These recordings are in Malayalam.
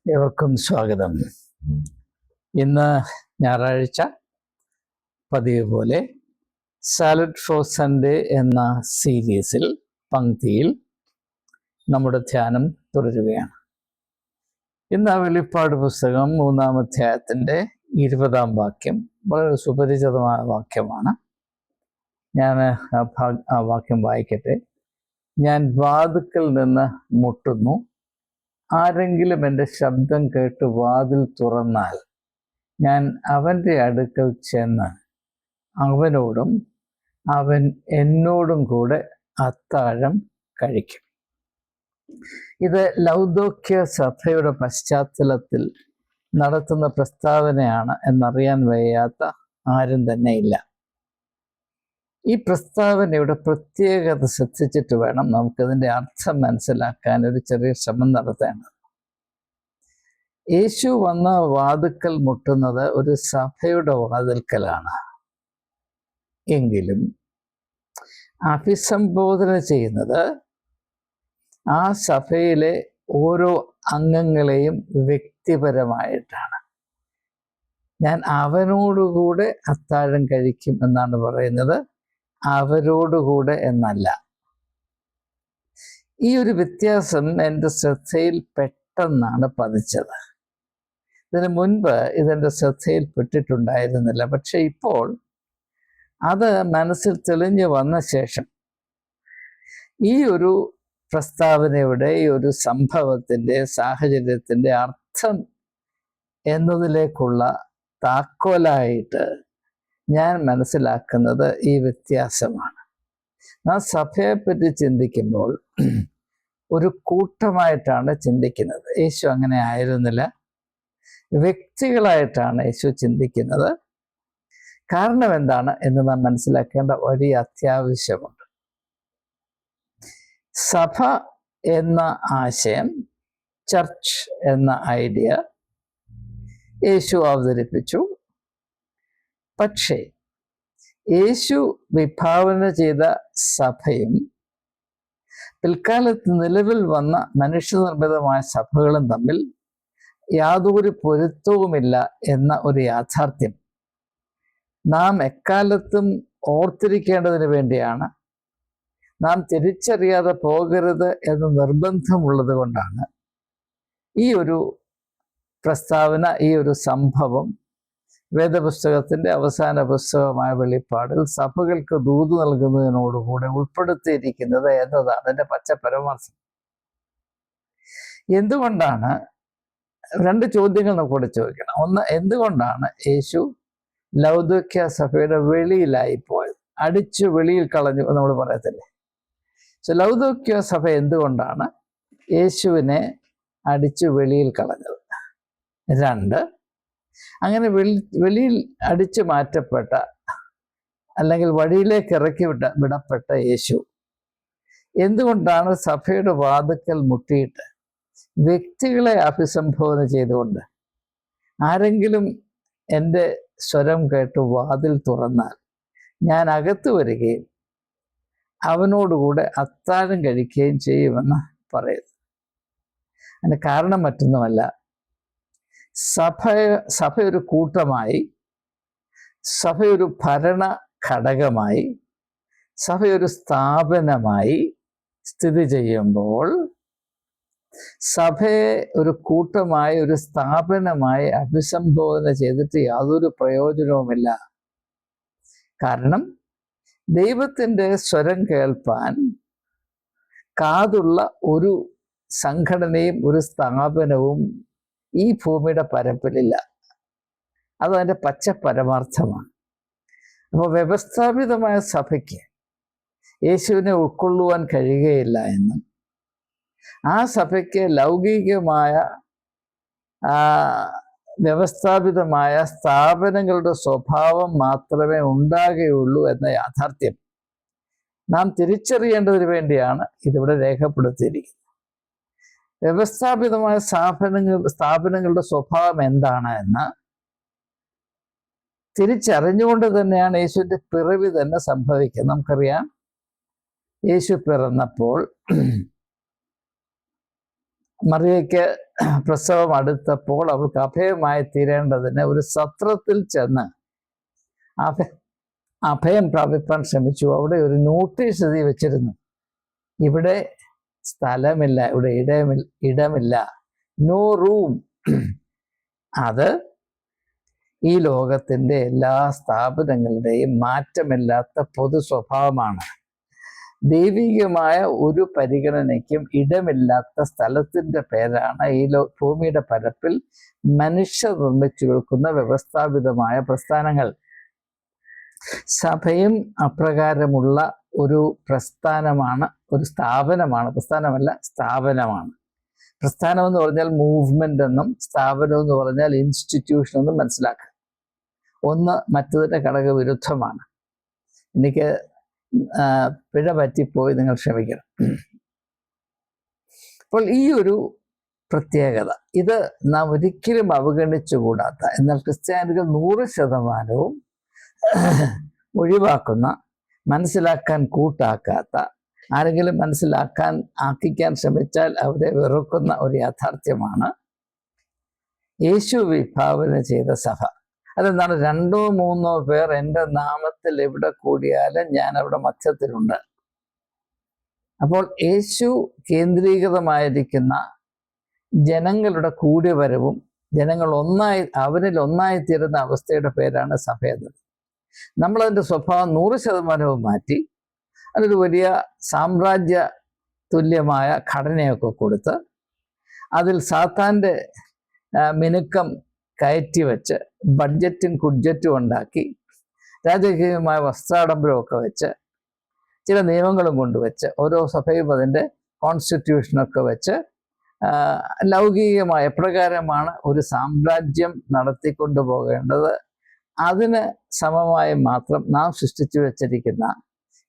ഏവർക്കും സ്വാഗതം. ഇന്ന് ഞായറാഴ്ച, പതിവ് പോലെ സാലഡ് ഫോർ സൺഡേ എന്ന സീരീസിൽ പങ്ക്തിയിൽ നമ്മുടെ ധ്യാനം തുടരുകയാണ്. ഇന്ന് വെളിപ്പാട് പുസ്തകം 3-ാം അധ്യായത്തിൻ്റെ 20-ാം വാക്യം വളരെ സുപരിചിതമായ വാക്യമാണ്. ഞാൻ ആ വാക്യം വായിക്കട്ടെ. ഞാൻ വാതിൽക്കൽ നിന്ന് മുട്ടുന്നു, ആരെങ്കിലും എൻ്റെ ശബ്ദം കേട്ട് വാതിൽ തുറന്നാൽ ഞാൻ അവൻ്റെ അടുക്കൽ ചെന്ന് അവനോടും അവൻ എന്നോടും കൂടെ അത്താഴം കഴിക്കും. ഇത് ലൗദോക്യ സഭയുടെ പശ്ചാത്തലത്തിൽ നടത്തുന്ന പ്രസ്താവനയാണ് എന്നറിയാൻ വയ്യാത്ത ആരും തന്നെ ഇല്ല. ഈ പ്രസ്താവനയുടെ പ്രത്യേകത ശ്രദ്ധിച്ചിട്ട് വേണം നമുക്കതിൻ്റെ അർത്ഥം മനസ്സിലാക്കാൻ ഒരു ചെറിയ ശ്രമം നടത്തേണ്ടത്. യേശു വന്ന വാതിൽക്കൽ മുട്ടുന്നത് ഒരു സഭയുടെ വാതിൽക്കലാണ്. എങ്കിലും അഭിസംബോധന ചെയ്യുന്നത് ആ സഭയിലെ ഓരോ അംഗങ്ങളെയും വ്യക്തിപരമായിട്ടാണ്. ഞാൻ അവനോടുകൂടെ അത്താഴം കഴിക്കും എന്നാണ് പറയുന്നത്, അവരോടുകൂടെ എന്നല്ല. ഈ ഒരു വ്യത്യാസം എൻ്റെ ശ്രദ്ധയിൽ പെട്ടെന്നാണ് പതിച്ചത്. ഇതിനു മുൻപ് ഇതെൻ്റെ ശ്രദ്ധയിൽപ്പെട്ടിട്ടുണ്ടായിരുന്നില്ല. പക്ഷെ ഇപ്പോൾ അത് മനസ്സിൽ തെളിഞ്ഞു വന്ന ശേഷം ഈ ഒരു പ്രസ്താവനയുടെ, ഈ ഒരു സംഭവത്തിൻ്റെ, സാഹചര്യത്തിൻ്റെ അർത്ഥം എന്നതിലേക്കുള്ള താക്കോലായിട്ട് ഞാൻ മനസ്സിലാക്കുന്നത് ഈ വ്യത്യാസമാണ്. ആ സഭയെപ്പറ്റി ചിന്തിക്കുമ്പോൾ ഒരു കൂട്ടമായിട്ടാണ് ചിന്തിക്കുന്നത്. യേശു അങ്ങനെ ആയിരുന്നില്ല, വ്യക്തികളായിട്ടാണ് യേശു ചിന്തിക്കുന്നത്. കാരണം എന്താണ് എന്ന് നാം മനസ്സിലാക്കേണ്ട വലിയ അത്യാവശ്യമുണ്ട്. സഭ എന്ന ആശയം, ചർച്ച് എന്ന ഐഡിയ യേശു അവതരിപ്പിച്ചു. പക്ഷേ യേശു വിഭാവന ചെയ്ത സഭയും പിൽക്കാലത്ത് നിലവിൽ വന്ന മനുഷ്യനിർമ്മിതമായ സഭകളും തമ്മിൽ യാതൊരു പൊരുത്തവുമില്ല എന്ന ഒരു യാഥാർത്ഥ്യം നാം എക്കാലത്തും ഓർത്തിരിക്കേണ്ടതിന് വേണ്ടിയാണ്. നാം തിരിച്ചറിയാതെ പോകരുത് എന്ന നിർബന്ധമുള്ളത് കൊണ്ടാണ് ഈ ഒരു പ്രസ്താവന, ഈ ഒരു സംഭവം വേദപുസ്തകത്തിൻ്റെ അവസാന പുസ്തകമായ വെളിപ്പാടിൽ സഭകൾക്ക് ദൂത് നൽകുന്നതിനോടുകൂടെ ഉൾപ്പെടുത്തിയിരിക്കുന്നത് എന്നതാണ് എൻ്റെ പച്ച പരമാർത്ഥം. എന്തുകൊണ്ടാണ്? 2 ചോദ്യങ്ങൾ നമുക്കിവിടെ ചോദിക്കണം. ഒന്ന്, എന്തുകൊണ്ടാണ് യേശു ലൗദോക്യ സഭയുടെ വെളിയിലായി പോയത്? അടിച്ചു വെളിയിൽ കളഞ്ഞു നമ്മൾ പറയത്തില്ലേ? സോ ലൗദോക്യ സഭ എന്തുകൊണ്ടാണ് യേശുവിനെ അടിച്ചു വെളിയിൽ കളഞ്ഞത്? 2, അങ്ങനെ വെളിയിൽ അടിച്ചു മാറ്റപ്പെട്ട, അല്ലെങ്കിൽ വഴിയിലേക്ക് ഇറക്കി വിടപ്പെട്ട യേശു എന്തുകൊണ്ടാണ് സഭയുടെ വാതിൽക്കൽ മുട്ടിയിട്ട് വ്യക്തികളെ അഭിസംബോധന ചെയ്തുകൊണ്ട് ആരെങ്കിലും എൻ്റെ സ്വരം കേട്ട് വാതിൽ തുറന്നാൽ ഞാൻ അകത്ത് വരികയും അവനോടുകൂടെ അത്താഴം കഴിക്കുകയും ചെയ്യുമെന്ന് പറയുന്നു? അതിന് കാരണം മറ്റൊന്നുമല്ല, സഭ ഒരു കൂട്ടമായി, സഭയൊരു ഭരണ ഘടകമായി, സഭയൊരു സ്ഥാപനമായി സ്ഥിതി ചെയ്യുമ്പോൾ സഭയെ ഒരു കൂട്ടമായി, ഒരു സ്ഥാപനമായി അഭിസംബോധന ചെയ്തിട്ട് യാതൊരു പ്രയോജനവുമില്ല. കാരണം ദൈവത്തിൻ്റെ സ്വരം കേൾപ്പാൻ കാതുള്ള ഒരു സംഘടനയും ഒരു സ്ഥാപനവും ഈ ഭൂമിയുടെ പരപ്പിലില്ല. അതതിൻ്റെ പച്ച പരമാർത്ഥമാണ്. അപ്പോൾ വ്യവസ്ഥാപിതമായ സഭയ്ക്ക് യേശുവിനെ ഉൾക്കൊള്ളുവാൻ കഴിയുകയില്ല എന്നും ആ സഭയ്ക്ക് ലൗകികമായ വ്യവസ്ഥാപിതമായ സ്ഥാപനങ്ങളുടെ സ്വഭാവം മാത്രമേ ഉണ്ടാകുകയുള്ളൂ എന്ന യാഥാർത്ഥ്യം നാം തിരിച്ചറിയേണ്ടതിന് വേണ്ടിയാണ് ഇതിവിടെ രേഖപ്പെടുത്തിയിരിക്കുന്നത്. വ്യവസ്ഥാപിതമായ സ്ഥാപനങ്ങളുടെ സ്വഭാവം എന്താണ് എന്ന് തിരിച്ചറിഞ്ഞുകൊണ്ട് തന്നെയാണ് യേശുവിൻ്റെ പിറവി തന്നെ സംഭവിക്കുന്നത്. നമുക്കറിയാം, യേശു പിറന്നപ്പോൾ മറിയയ്ക്ക് പ്രസവം അടുത്തപ്പോൾ അവൾക്ക് അഭയമായി തീരേണ്ടതിന് ഒരു സത്രത്തിൽ ചെന്ന് അഭയം പ്രാപിപ്പാൻ ശ്രമിച്ചു. അവിടെ ഒരു നോട്ടീസ് എഴുതി വെച്ചിരുന്നു, ഇവിടെ സ്ഥലമില്ല, ഇവിടെ ഇടമില്ല, നോ റൂം. അത് ഈ ലോകത്തിൻ്റെ എല്ലാ സ്ഥാപനങ്ങളുടെയും മാറ്റമില്ലാത്ത പൊതു സ്വഭാവമാണ്. ദൈവികമായ ഒരു പരിഗണനയ്ക്കും ഇടമില്ലാത്ത സ്ഥലത്തിൻ്റെ പേരാണ് ഈ ഭൂമിയുടെ പരപ്പിൽ മനുഷ്യർ നിർമ്മിച്ചു വെക്കുന്ന വ്യവസ്ഥാപിതമായ പ്രസ്ഥാനങ്ങൾ. സഭയും അപ്രകാരമുള്ള ഒരു പ്രസ്ഥാനമാണ്, ഒരു സ്ഥാപനമാണ്. പ്രസ്ഥാനമല്ല, സ്ഥാപനമാണ്. പ്രസ്ഥാനം എന്ന് പറഞ്ഞാൽ മൂവ്മെന്റ് എന്നും സ്ഥാപനം എന്ന് പറഞ്ഞാൽ ഇൻസ്റ്റിറ്റ്യൂഷൻ എന്നും മനസ്സിലാക്കുക. ഒന്ന് മറ്റതിൻ്റെ ഘടകവിരുദ്ധമാണ്. എനിക്ക് പിഴ പറ്റിപ്പോയി, നിങ്ങൾ ക്ഷമിക്കണം. അപ്പോൾ ഈ ഒരു പ്രത്യേകത ഇത് നാം ഒരിക്കലും അവഗണിച്ചുകൂടാത്ത, എന്നാൽ ക്രിസ്ത്യാനികൾ 100% ഒഴിവാക്കുന്ന, മനസ്സിലാക്കാൻ കൂട്ടാക്കാത്ത, ആരെങ്കിലും ആക്കിക്കാൻ ശ്രമിച്ചാൽ അവരെ വെറുക്കുന്ന ഒരു യാഥാർത്ഥ്യമാണ് യേശു വിഭാവന ചെയ്ത സഭ. അതെന്താണ്? 2-3 പേർ എൻ്റെ നാമത്തിൽ എവിടെ കൂടിയാലും ഞാൻ അവിടെ മധ്യത്തിലുണ്ട്. അപ്പോൾ യേശു കേന്ദ്രീകൃതമായിരിക്കുന്ന ജനങ്ങളുടെ കൂടിവരവും ജനങ്ങൾ അവരിൽ ഒന്നായിത്തീരുന്ന അവസ്ഥയുടെ പേരാണ് സഭയെന്നത്. നമ്മളതിൻ്റെ സ്വഭാവം 100% മാറ്റി അതൊരു വലിയ സാമ്രാജ്യ തുല്യമായ ഘടനയൊക്കെ കൊടുത്ത് അതിൽ സാത്താൻ്റെ മിനുക്കം കയറ്റി വെച്ച് ബഡ്ജറ്റും കുഡ്ജറ്റും ഉണ്ടാക്കി രാജകീയമായ വസ്ത്രാഡംബരമൊക്കെ വെച്ച് ചില നിയമങ്ങളും കൊണ്ടുവച്ച് ഓരോ സഭയും അതിൻ്റെ കോൺസ്റ്റിറ്റ്യൂഷനൊക്കെ വെച്ച് ലൗകികമായ എപ്രകാരമാണ് ഒരു സാമ്രാജ്യം നടത്തിക്കൊണ്ടു പോകേണ്ടത് അതിന് സമമായി മാത്രം നാം സൃഷ്ടിച്ചു വെച്ചിരിക്കുന്ന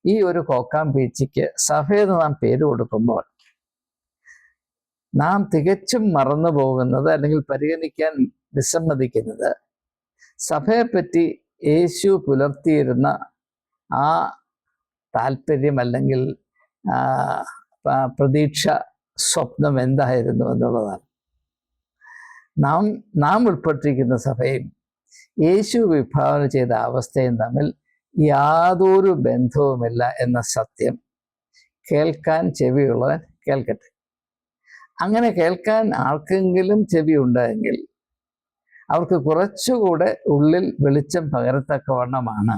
ഈ ഒരു കോക്കാം പീച്ചിക്ക് സഭയെന്ന് നാം പേര് കൊടുക്കുമ്പോൾ നാം തികച്ചും മറന്നു പോകുന്നത്, അല്ലെങ്കിൽ പരിഗണിക്കാൻ വിസമ്മതിക്കുന്നത്, സഭയെപ്പറ്റി യേശു പുലർത്തിയിരുന്ന ആ താല്പര്യം അല്ലെങ്കിൽ പ്രതീക്ഷ, സ്വപ്നം എന്തായിരുന്നു എന്നുള്ളതാണ്. നാം ഉൾപ്പെട്ടിരിക്കുന്ന സഭയും യേശു വിഭാവന ചെയ്ത അവസ്ഥയും തമ്മിൽ യാതൊരു ബന്ധവുമില്ല എന്ന സത്യം കേൾക്കാൻ ചെവിയുള്ളവൻ കേൾക്കട്ടെ. അങ്ങനെ കേൾക്കാൻ ആർക്കെങ്കിലും ചെവി ഉണ്ടായെങ്കിൽ അവർക്ക് കുറച്ചുകൂടെ ഉള്ളിൽ വെളിച്ചം പകരത്തക്കവണ്ണമാണ്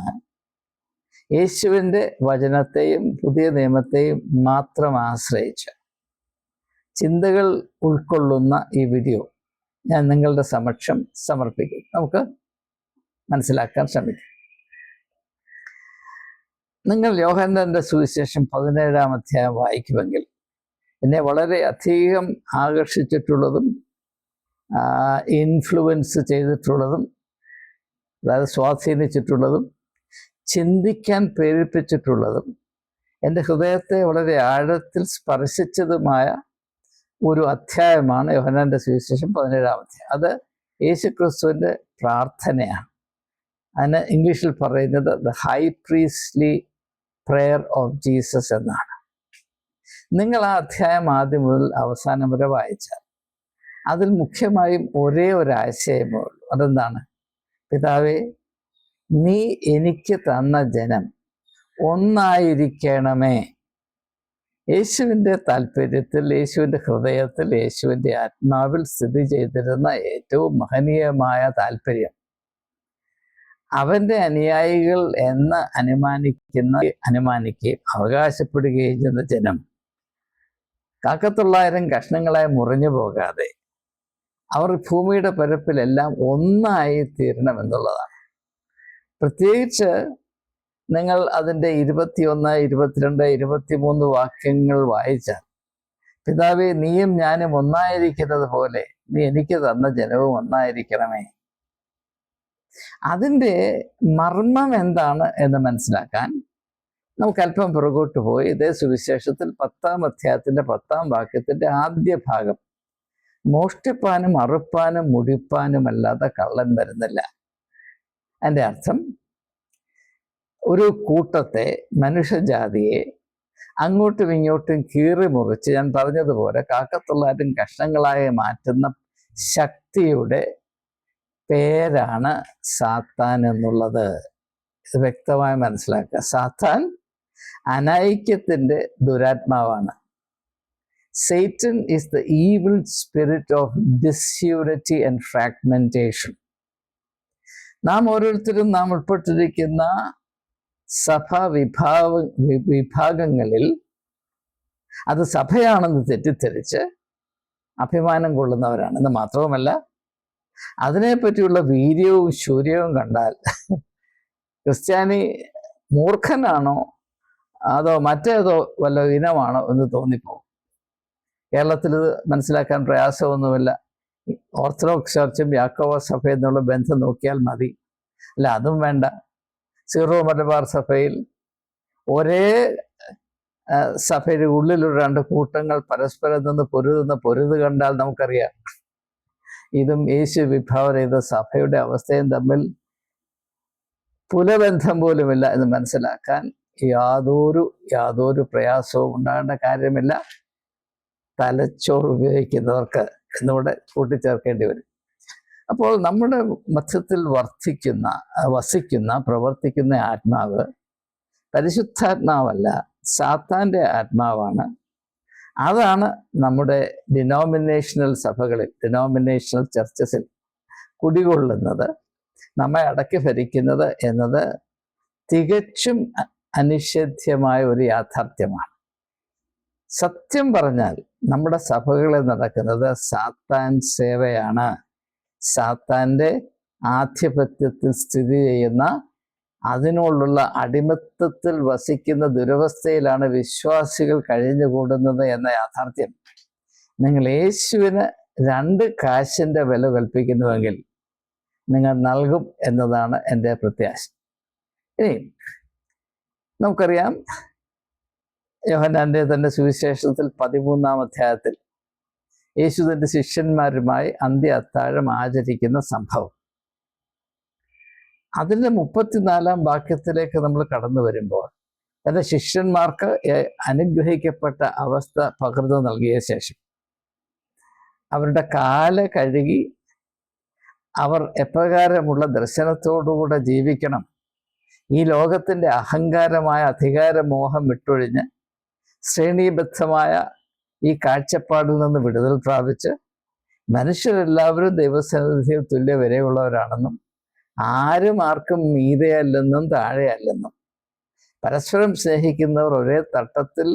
യേശുവിൻ്റെ വചനത്തെയും പുതിയ നിയമത്തെയും മാത്രം ആശ്രയിച്ച് ചിന്തകൾ ഉൾക്കൊള്ളുന്ന ഈ വീഡിയോ ഞാൻ നിങ്ങളുടെ സമക്ഷം സമർപ്പിക്കും. നമുക്ക് മനസ്സിലാക്കാൻ ശ്രമിക്കും. നിങ്ങൾ യോഹന്നാന്റെ സുവിശേഷം 17-ാം അധ്യായം വായിക്കുമെങ്കിൽ എന്നെ വളരെ അധികം ആകർഷിച്ചിട്ടുള്ളതും ഇൻഫ്ലുവൻസ് ചെയ്തിട്ടുള്ളതും, അതായത് സ്വാധീനിച്ചിട്ടുള്ളതും ചിന്തിക്കാൻ പ്രേരിപ്പിച്ചിട്ടുള്ളതും എൻ്റെ ഹൃദയത്തെ വളരെ ആഴത്തിൽ സ്പർശിച്ചതുമായ ഒരു അധ്യായമാണ് യോഹന്നാന്റെ സുവിശേഷം 17-ാം അധ്യായം. അത് യേശുക്രിസ്തുവിൻ്റെ പ്രാർത്ഥനയാണ്. അതിന് ഇംഗ്ലീഷിൽ പറയുന്നത് the high Priestley prayer of Jesus എന്നാണ്. നിങ്ങൾ ആ അധ്യായം ആദ്യം മുതൽ അവസാനം വരെ വായിച്ചാൽ അതിൽ മുഖ്യമായും ഒരേ ഒരു ആശയമേ ഉള്ളൂ. അതെന്താണ്? പിതാവേ, നീ എനിക്ക് തന്ന ജനം ഒന്നായിരിക്കണമേ. യേശുവിൻ്റെ താല്പര്യത്തിൽ, യേശുവിൻ്റെ ഹൃദയത്തിൽ, യേശുവിൻ്റെ ആത്മാവിൽ സ്ഥിതി ചെയ്തിരുന്ന ഏറ്റവും മഹനീയമായ താല്പര്യം അവൻ്റെ അനുയായികൾ എന്ന് അനുമാനിക്കുകയും അവകാശപ്പെടുകയും ചെയ്യുന്ന ജനം 900 കഷ്ണങ്ങളായി മുറിഞ്ഞു പോകാതെ അവർ ഭൂമിയുടെ പരപ്പിലെല്ലാം ഒന്നായി തീരണം എന്നുള്ളതാണ്. പ്രത്യേകിച്ച് നിങ്ങൾ അതിൻ്റെ 21, 22, 23 വാക്യങ്ങൾ വായിച്ചാൽ, പിതാവേ, നീയും ഞാനും ഒന്നായിരിക്കുന്നത് പോലെ നീ എനിക്ക് തന്ന ജനവും ഒന്നായിരിക്കണമേ. അതിൻ്റെ മർമ്മം എന്താണ് എന്ന് മനസ്സിലാക്കാൻ നമുക്ക് അല്പം പുറകോട്ട് പോയി ഇതേ സുവിശേഷത്തിൽ 10-ാം അധ്യായത്തിൻ്റെ 10-ാം വാക്യത്തിൻ്റെ ആദ്യ ഭാഗം, മോഷ്ടിപ്പാനും അറുപ്പാനും മുടിപ്പാനുമല്ലാതെ കള്ളൻ വരുന്നില്ല. എൻ്റെ അർത്ഥം, ഒരു കൂട്ടത്തെ, മനുഷ്യജാതിയെ അങ്ങോട്ടും ഇങ്ങോട്ടും കീറി മുറിച്ച് ഞാൻ പറഞ്ഞതുപോലെ കാക്കത്തുള്ളാരും കഷ്ണങ്ങളായി മാറ്റുന്ന ശക്തിയുടെ പേരാണ് സാത്താൻ എന്നുള്ളത്. ഇത് വ്യക്തമായി മനസ്സിലാക്കുക. സാത്താൻ അനൈക്യത്തിൻ്റെ ദുരാത്മാവാണ്. Satan is the evil spirit of disunity and fragmentation. നാം ഓരോരുത്തരും നാം ഉൾപ്പെട്ടിരിക്കുന്ന സഭാ വിഭാഗങ്ങളിൽ അത് സഭയാണെന്ന് തെറ്റിദ്ധരിച്ച് അഭിമാനം കൊള്ളുന്നവരാണ്. എന്ന് മാത്രവുമല്ല, അതിനെപ്പറ്റിയുള്ള വീര്യവും ശൂര്യവും കണ്ടാൽ ക്രിസ്ത്യാനി മൂർഖനാണോ അതോ മറ്റേതോ വല്ല ഇനമാണോ എന്ന് തോന്നിപ്പോകും. കേരളത്തിൽ ഇത് മനസ്സിലാക്കാൻ പ്രയാസമൊന്നുമില്ല. ഓർത്തഡോക്സ് ചർച്ചും യാക്കോബ സഭയും എന്നുള്ള ബന്ധം നോക്കിയാൽ മതി. അല്ല, അതും വേണ്ട. സീറോ മലബാർ സഭയിൽ ഒരേ സഭയുടെ ഉള്ളിലുള്ള രണ്ട് കൂട്ടങ്ങൾ പരസ്പരം നിന്ന് പൊരുത് കണ്ടാൽ നമുക്കറിയാം ഇതും യേശു വിഭാവന ചെയ്ത സഭയുടെ അവസ്ഥയും തമ്മിൽ പുലബന്ധം പോലുമില്ല എന്ന് മനസ്സിലാക്കാൻ യാതൊരു പ്രയാസവും ഉണ്ടാകേണ്ട കാര്യമില്ല. തലച്ചോറ് ഉപയോഗിക്കുന്നവർക്ക് എന്നിവിടെ കൂട്ടിച്ചേർക്കേണ്ടി വരും. അപ്പോൾ നമ്മുടെ മധ്യത്തിൽ വസിക്കുന്ന പ്രവർത്തിക്കുന്ന ആത്മാവ് പരിശുദ്ധാത്മാവല്ല, സാത്താൻ്റെ ആത്മാവാണ്. അതാണ് നമ്മുടെ ഡിനോമിനേഷണൽ സഭകളിൽ, ഡിനോമിനേഷണൽ ചർച്ചസിൽ കുടികൊള്ളുന്നത്, നമ്മെ അടക്കി ഭരിക്കുന്നത് എന്നത് തികച്ചും അനിഷേധ്യമായ ഒരു യാഥാർത്ഥ്യമാണ്. സത്യം പറഞ്ഞാൽ നമ്മുടെ സഭകളിൽ നടക്കുന്നത് സാത്താൻ സേവയാണ്. സാത്താൻ്റെ ആധിപത്യത്തിൽ സ്ഥിതി ചെയ്യുന്ന, അതിനോടുള്ള അടിമത്തത്തിൽ വസിക്കുന്ന ദുരവസ്ഥയിലാണ് വിശ്വാസികൾ കഴിഞ്ഞുകൂടുന്നത് എന്ന യാഥാർത്ഥ്യം നിങ്ങൾ യേശുവിന് 2 കാശിൻ്റെ വില കൽപ്പിക്കുന്നുവെങ്കിൽ നിങ്ങൾ നൽകും എന്നതാണ് എൻ്റെ പ്രത്യാശ. ഇനി നമുക്കറിയാം, യോഹന്നാൻ്റെ തന്നെ സുവിശേഷത്തിൽ 13-ാം അധ്യായത്തിൽ യേശു തൻ്റെ ശിഷ്യന്മാരുമായി അന്ത്യ അത്താഴം ആചരിക്കുന്ന സംഭവം. അതിൻ്റെ 34-ാം വാക്യത്തിലേക്ക് നമ്മൾ കടന്നു വരുമ്പോൾ തൻ്റെ ശിഷ്യന്മാർക്ക് അനുഗ്രഹിക്കപ്പെട്ട അവസ്ഥ പകർന്നു നൽകിയ ശേഷം അവരുടെ കാല് കഴുകി അവർ എപ്രകാരമുള്ള ദർശനത്തോടുകൂടെ ജീവിക്കണം, ഈ ലോകത്തിൻ്റെ അഹങ്കാരമായ അധികാരമോഹം വിട്ടൊഴിഞ്ഞ് ശ്രേണീബദ്ധമായ ഈ കാഴ്ചപ്പാടിൽ നിന്ന് വിടുതൽ പ്രാപിച്ച് മനുഷ്യരെല്ലാവരും ദൈവസന്നിധിയിൽ തുല്യ വിലയുള്ളവരാണെന്നും ആരും ആർക്കും മീതെയല്ലെന്നും താഴെയല്ലെന്നും പരസ്പരം സ്നേഹിക്കുന്നവർ ഒരേ തട്ടത്തിൽ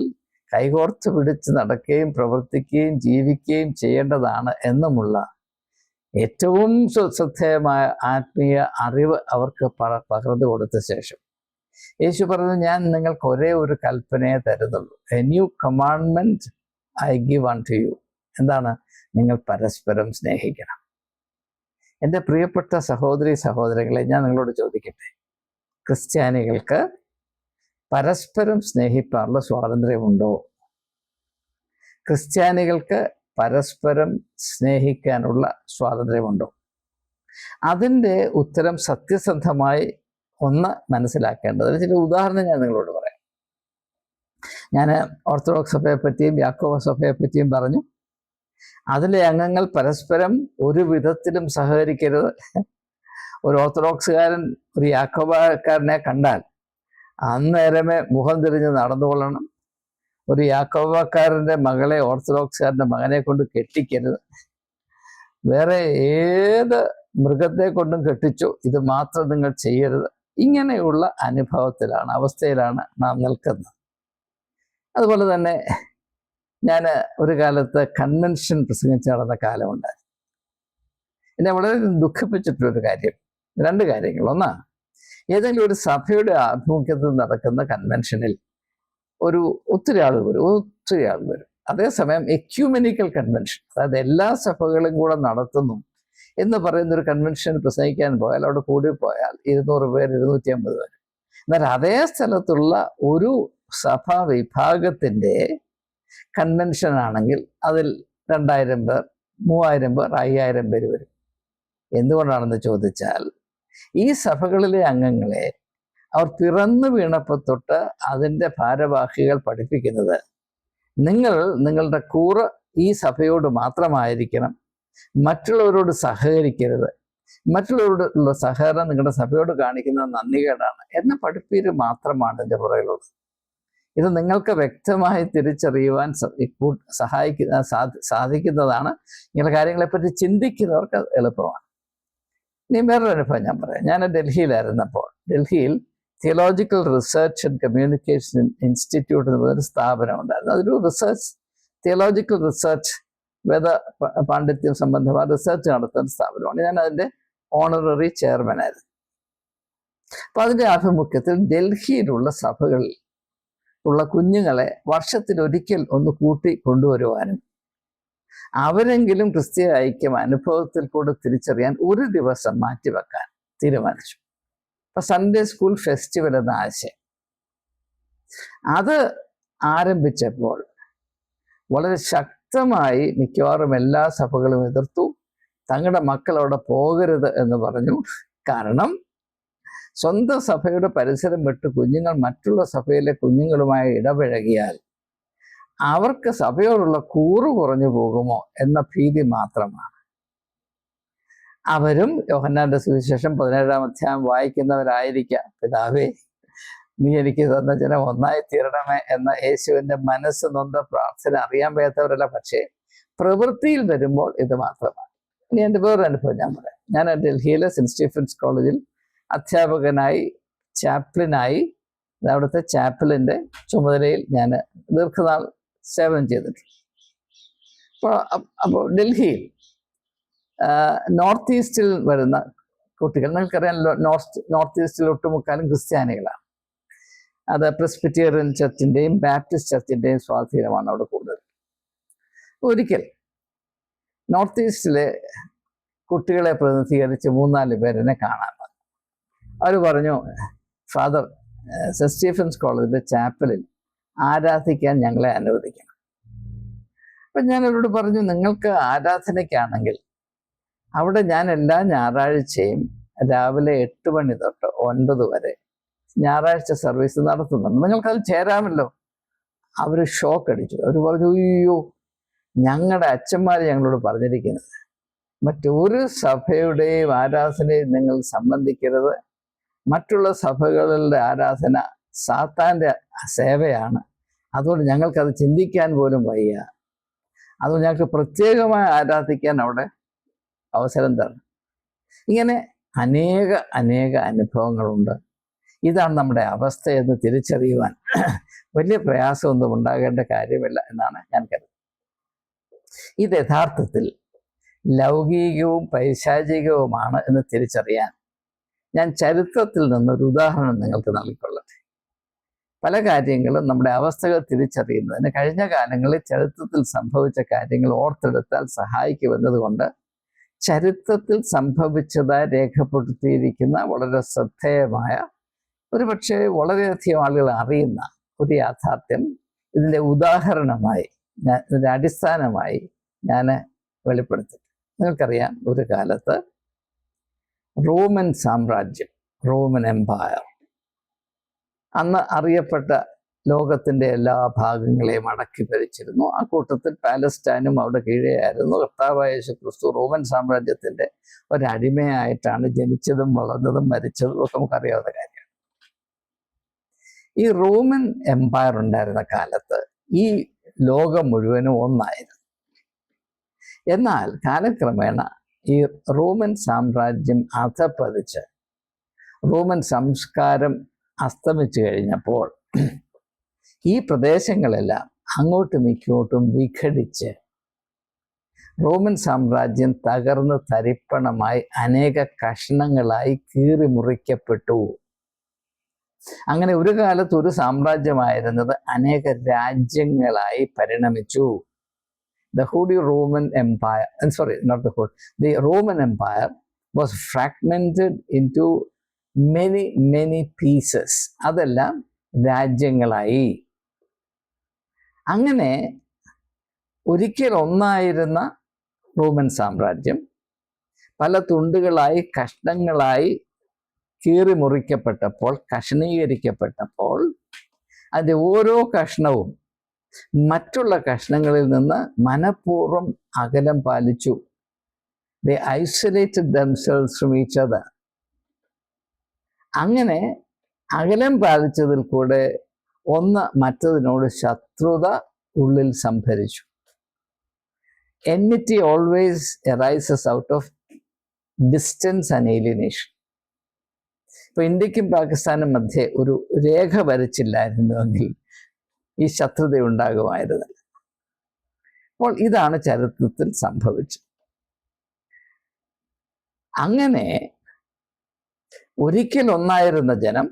കൈകോർത്ത് പിടിച്ച് നടക്കുകയും പ്രവർത്തിക്കുകയും ജീവിക്കുകയും ചെയ്യേണ്ടതാണ് എന്നുമുള്ള ഏറ്റവും ശ്രദ്ധേയമായ ആത്മീയ അറിവ് അവർക്ക് പകർന്നു കൊടുത്ത ശേഷം യേശു പറഞ്ഞു, ഞാൻ നിങ്ങൾക്ക് ഒരേ ഒരു കൽപ്പനയെ തരുന്നുള്ളൂ. A new commandment I give unto you. എന്താണ്? നിങ്ങൾ പരസ്പരം സ്നേഹിക്കണം. എൻ്റെ പ്രിയപ്പെട്ട സഹോദരങ്ങളെ, ഞാൻ നിങ്ങളോട് ചോദിക്കട്ടെ, ക്രിസ്ത്യാനികൾക്ക് പരസ്പരം സ്നേഹിക്കാനുള്ള സ്വാതന്ത്ര്യമുണ്ടോ? ക്രിസ്ത്യാനികൾക്ക് പരസ്പരം സ്നേഹിക്കാനുള്ള സ്വാതന്ത്ര്യമുണ്ടോ? അതിൻ്റെ ഉത്തരം സത്യസന്ധമായി ഒന്ന് മനസ്സിലാക്കേണ്ടത് ചില ഉദാഹരണം ഞാൻ നിങ്ങളോട് പറയാം. ഞാൻ ഓർത്തഡോക്സ് സഭയെ പറ്റിയും യാക്കോബ സഭയെ പറ്റിയും പറഞ്ഞു. അതിലെ അംഗങ്ങൾ പരസ്പരം ഒരു വിധത്തിലും സഹകരിക്കരുത്. ഒരു ഓർത്തഡോക്സുകാരൻ ഒരു യാക്കോബക്കാരനെ കണ്ടാൽ അന്നേരമേ മുഖം തിരിഞ്ഞ് നടന്നുകൊള്ളണം. ഒരു യാക്കോബക്കാരൻ്റെ മകളെ ഓർത്തഡോക്സുകാരൻ്റെ മകനെ കൊണ്ട് കെട്ടിക്കരുത്. വേറെ ഏത് മൃഗത്തെ കൊണ്ടും കെട്ടിച്ചു, ഇത് മാത്രം നിങ്ങൾ ചെയ്യരുത്. ഇങ്ങനെയുള്ള അവസ്ഥയിലാണ് നാം നിൽക്കുന്നത്. അതുപോലെ തന്നെ ഞാൻ ഒരു കാലത്ത് കൺവെൻഷൻ പ്രസംഗിച്ച് നടന്ന കാലമുണ്ട്. എന്നെ വളരെ ദുഃഖിപ്പിച്ചിട്ടുള്ളൊരു കാര്യം, 2 കാര്യങ്ങൾ. ഒന്ന്, ഏതെങ്കിലും ഒരു സഭയുടെ ആഭിമുഖ്യത്തിൽ നടക്കുന്ന കൺവെൻഷനിൽ ഒത്തിരി ആൾ വരും. അതേസമയം എക്യൂമെനിക്കൽ കൺവെൻഷൻ, അതായത് എല്ലാ സഭകളും കൂടെ നടത്തുന്നു എന്ന് പറയുന്ന ഒരു കൺവെൻഷൻ പ്രസംഗിക്കാൻ പോയാൽ അവിടെ കൂടിപ്പോയാൽ 200 പേര് 250 പേര്. എന്നാൽ അതേ സ്ഥലത്തുള്ള ഒരു സഭാ വിഭാഗത്തിൻ്റെ കൺവെൻഷൻ ആണെങ്കിൽ അതിൽ 2000 പേർ, 3000 പേർ, 5000 പേര് വരും. എന്തുകൊണ്ടാണെന്ന് ചോദിച്ചാൽ ഈ സഭകളിലെ അംഗങ്ങളെ അവർ പിറന്നു വീണപ്പോൾ തൊട്ട് അതിൻ്റെ ഭാരവാഹികൾ പഠിപ്പിക്കുന്നത് നിങ്ങൾ നിങ്ങളുടെ കൂറ് ഈ സഭയോട് മാത്രമായിരിക്കണം, മറ്റുള്ളവരോട് സഹകരിക്കരുത്, മറ്റുള്ളവരോടുള്ള സഹകരണം നിങ്ങളുടെ സഭയോട് കാണിക്കുന്നത് നന്ദികേടാണ് എന്ന പഠിപ്പീര് മാത്രമാണ് ഇതിൻ്റെ പുറകിലുള്ളത്. ഇത് നിങ്ങൾക്ക് വ്യക്തമായി തിരിച്ചറിയുവാൻ സാധിക്കുന്നതാണ്. ഇങ്ങനെ കാര്യങ്ങളെപ്പറ്റി ചിന്തിക്കുന്നവർക്ക് എളുപ്പമാണ്. ഇനി വേറൊരു അനുഭവം ഞാൻ പറയാം. ഞാൻ ഡൽഹിയിലായിരുന്നപ്പോൾ, ഡൽഹിയിൽ theological research and communication institute എന്ന് പറയുന്നൊരു സ്ഥാപനം ഉണ്ടായിരുന്നു. അതൊരു തിയോളജിക്കൽ റിസർച്ച്, വേദ പാണ്ഡിത്യം സംബന്ധമായ റിസർച്ച് നടത്തുന്ന സ്ഥാപനമാണ്. ഞാൻ അതിൻ്റെ ഓണററി ചെയർമാനായിരുന്നു. അപ്പം അതിൻ്റെ ആഭിമുഖ്യത്തിൽ ഡൽഹിയിലുള്ള സഭകളിൽ ഉള്ള കുഞ്ഞുങ്ങളെ വർഷത്തിലൊരിക്കൽ ഒന്ന് കൂട്ടി കൊണ്ടുവരുവാനും അവരെങ്കിലും ക്രിസ്തീയ ഐക്യം അനുഭവത്തിൽ കൂടെ തിരിച്ചറിയാൻ ഒരു ദിവസം മാറ്റിവെക്കാൻ തീരുമാനിച്ചു. ഇപ്പം സൺഡേ സ്കൂൾ ഫെസ്റ്റിവൽ എന്ന ആശയം അത് ആരംഭിച്ചപ്പോൾ വളരെ ശക്തമായി മിക്കവാറും എല്ലാ സഭകളും എതിർത്തു. തങ്ങളുടെ മക്കൾ അവിടെ പോകരുത് എന്ന് പറഞ്ഞു. കാരണം സ്വന്തം സഭയുടെ പരിസരം വിട്ട് കുഞ്ഞുങ്ങൾ മറ്റുള്ള സഭയിലെ കുഞ്ഞുങ്ങളുമായി ഇടപഴകിയാൽ അവർക്ക് സഭയോടുള്ള കൂറ് കുറഞ്ഞു പോകുമോ എന്ന ഭീതി മാത്രമാണ്. അവരും യോഹന്നാന്റെ സുവിശേഷം 17-ാം അധ്യായം വായിക്കുന്നവരായിരിക്കാം. പിതാവേ, നീ എനിക്ക് തന്ന ജനം ഒന്നായി തീരണമേ എന്ന യേശുവിൻ്റെ മനസ്സ് നൊന്ത പ്രാർത്ഥന അറിയാൻ വയ്യാത്തവരല്ല. പക്ഷേ പ്രവൃത്തിയിൽ വരുമ്പോൾ ഇത് മാത്രമാണ്. ഇനി എൻ്റെ വേറൊരു അനുഭവം ഞാൻ പറയാം. ഞാൻ ഡൽഹിയിലെ സെൻറ്റ് സ്റ്റീഫൻസ് കോളേജിൽ അധ്യാപകനായി, ചാപ്ലിനായി, അവിടുത്തെ ചാപ്പലിൻ്റെ ചുമതലയിൽ ഞാൻ ദീർഘനാൾ സേവനം ചെയ്തിട്ടുണ്ട്. അപ്പോൾ ഡൽഹിയിൽ നോർത്ത് ഈസ്റ്റിൽ വരുന്ന കുട്ടികൾ, നിങ്ങൾക്കറിയാം നോർത്ത് ഈസ്റ്റിൽ ഒട്ടുമുക്കാലും ക്രിസ്ത്യാനികളാണ്. അത് പ്രെസ്ബിറ്റേറിയൻ ചർച്ചിൻ്റെയും ബാപ്റ്റിസ്റ്റ് ചർച്ചിൻ്റെയും സ്വാധീനമാണ് അവിടെ കൂടുതൽ. ഒരിക്കൽ നോർത്ത് ഈസ്റ്റിലെ കുട്ടികളെ പ്രതിനിധീകരിച്ച് 3-4 പേരെന്നെ കാണാൻ വന്നു. അവർ പറഞ്ഞു, ഫാദർ, സെൻറ്റ് സ്റ്റീഫൻസ് കോളേജിൻ്റെ ചാപ്പലിൽ ആരാധിക്കാൻ ഞങ്ങളെ അനുവദിക്കണം. അപ്പം ഞാൻ അവരോട് പറഞ്ഞു, നിങ്ങൾക്ക് ആരാധനയ്ക്കാണെങ്കിൽ അവിടെ ഞാൻ എല്ലാ ഞായറാഴ്ചയും രാവിലെ 8 മണി തൊട്ട് 9 വരെ ഞായറാഴ്ച സർവീസ് നടത്തുന്നുണ്ട്, നിങ്ങൾക്കത് ചേരാമല്ലോ. അവർ ഷോക്ക് അടിച്ചു. അവർ പറഞ്ഞു, അയ്യോ, ഞങ്ങളുടെ അച്ഛന്മാർ ഞങ്ങളോട് പറഞ്ഞിരിക്കുന്നത് മറ്റൊരു സഭയുടെയും ആരാധനയിൽ നിങ്ങൾ സംബന്ധിക്കരുത്, മറ്റുള്ള സഭകളുടെ ആരാധന സാത്താൻ്റെ സേവയാണ്, അതുകൊണ്ട് ഞങ്ങൾക്കത് ചിന്തിക്കാൻ പോലും വയ്യ, അതുകൊണ്ട് ഞങ്ങൾക്ക് പ്രത്യേകമായി ആരാധിക്കാൻ അവിടെ അവസരം തരണം. ഇങ്ങനെ അനേക അനുഭവങ്ങളുണ്ട്. ഇതാണ് നമ്മുടെ അവസ്ഥയെന്ന് തിരിച്ചറിയുവാൻ വലിയ പ്രയാസമൊന്നും ഉണ്ടാകേണ്ട കാര്യമില്ല എന്നാണ് ഞാൻ കരുതുന്നത്. ഇത് യഥാർത്ഥത്തിൽ ലൗകികവും പൈശാചികവുമാണ് എന്ന് തിരിച്ചറിയാൻ ഞാൻ ചരിത്രത്തിൽ നിന്നൊരു ഉദാഹരണം നിങ്ങൾക്ക് നൽകിക്കൊള്ളട്ടെ. പല കാര്യങ്ങളും നമ്മുടെ അവസ്ഥകൾ തിരിച്ചറിയുന്നതിന് കഴിഞ്ഞ കാലങ്ങളിൽ ചരിത്രത്തിൽ സംഭവിച്ച കാര്യങ്ങൾ ഓർത്തെടുത്താൽ സഹായിക്കുമെന്നതുകൊണ്ട് ചരിത്രത്തിൽ സംഭവിച്ചതായി രേഖപ്പെടുത്തിയിരിക്കുന്ന വളരെ ശ്രദ്ധേയമായ, ഒരുപക്ഷെ വളരെയധികം ആളുകൾ അറിയുന്ന ഒരു യാഥാർത്ഥ്യം ഇതിൻ്റെ ഉദാഹരണമായി, ഇതിൻ്റെ അടിസ്ഥാനമായി ഞാൻ വെളിപ്പെടുത്തി. നിങ്ങൾക്കറിയാം, ഒരു കാലത്ത് റോമൻ സാമ്രാജ്യം, റോമൻ എംപയർ, അന്ന് അറിയപ്പെട്ട ലോകത്തിൻ്റെ എല്ലാ ഭാഗങ്ങളെയും അടക്കി ഭരിച്ചിരുന്നു. ആ കൂട്ടത്തിൽ പാലസ്റ്റൈനും അവിടെ കീഴെയായിരുന്നു. കർത്താവായ യേശു ക്രിസ്തു റോമൻ സാമ്രാജ്യത്തിൻ്റെ ഒരടിമയായിട്ടാണ് ജനിച്ചതും വളർന്നതും മരിച്ചതും ഒക്കെ നമുക്കറിയാവുന്ന കാര്യമാണ്. ഈ റോമൻ എംപയർ ഉണ്ടായിരുന്ന കാലത്ത് ഈ ലോകം മുഴുവനും ഒന്നായിരുന്നു. എന്നാൽ കാലക്രമേണ ഈ റോമൻ സാമ്രാജ്യം അധപ്പതിച്ച് റോമൻ സംസ്കാരം അസ്തമിച്ചു കഴിഞ്ഞപ്പോൾ ഈ പ്രദേശങ്ങളെല്ലാം അങ്ങോട്ടും ഇങ്ങോട്ടും വിഘടിച്ച് റോമൻ സാമ്രാജ്യം തകർന്ന് തരിപ്പണമായി അനേക കഷ്ണങ്ങളായി കീറി മുറിക്കപ്പെട്ടു. അങ്ങനെ ഒരു കാലത്ത് ഒരു സാമ്രാജ്യമായിരുന്നത് അനേക രാജ്യങ്ങളായി പരിണമിച്ചു. The Holy Roman Empire, the Roman Empire was fragmented into many pieces. അതെല്ലാം രാജ്യങ്ങളായി. അങ്ങനെ ഒരിക്കൽ ഒന്നായിരുന്ന റോമൻ സാമ്രാജ്യം പല തുണ്ടുകളായി, കഷ്ണങ്ങളായി കീറി മുറിക്കപ്പെട്ടപ്പോൾ, കഷ്ണീകരിക്കപ്പെട്ടപ്പോൾ, അതിൻ്റെ ഓരോ കഷ്ണവും മറ്റുള്ള കഷ്ണങ്ങളിൽ നിന്ന് മനഃപൂർവ്വം അകലം പാലിച്ചു. They isolated themselves from each other. അങ്ങനെ അകലം പാലിച്ചതിൽ കൂടെ ഒന്ന് മറ്റതിനോട് ശത്രുത ഉള്ളിൽ സംഭരിച്ചു. Enmity always arises out of distance and alienation. ഇപ്പൊ ഇന്ത്യക്കും പാകിസ്ഥാനും മധ്യേ ഒരു രേഖ വരച്ചില്ലായിരുന്നുവെങ്കിൽ ഈ ശത്രുത ഉണ്ടാകുമായിരുന്നു. അപ്പോൾ ഇതാണ് ചരിത്രത്തിൽ സംഭവിച്ചത്. അങ്ങനെ ഒരിക്കൽ ഒന്നായിരുന്ന ജനം,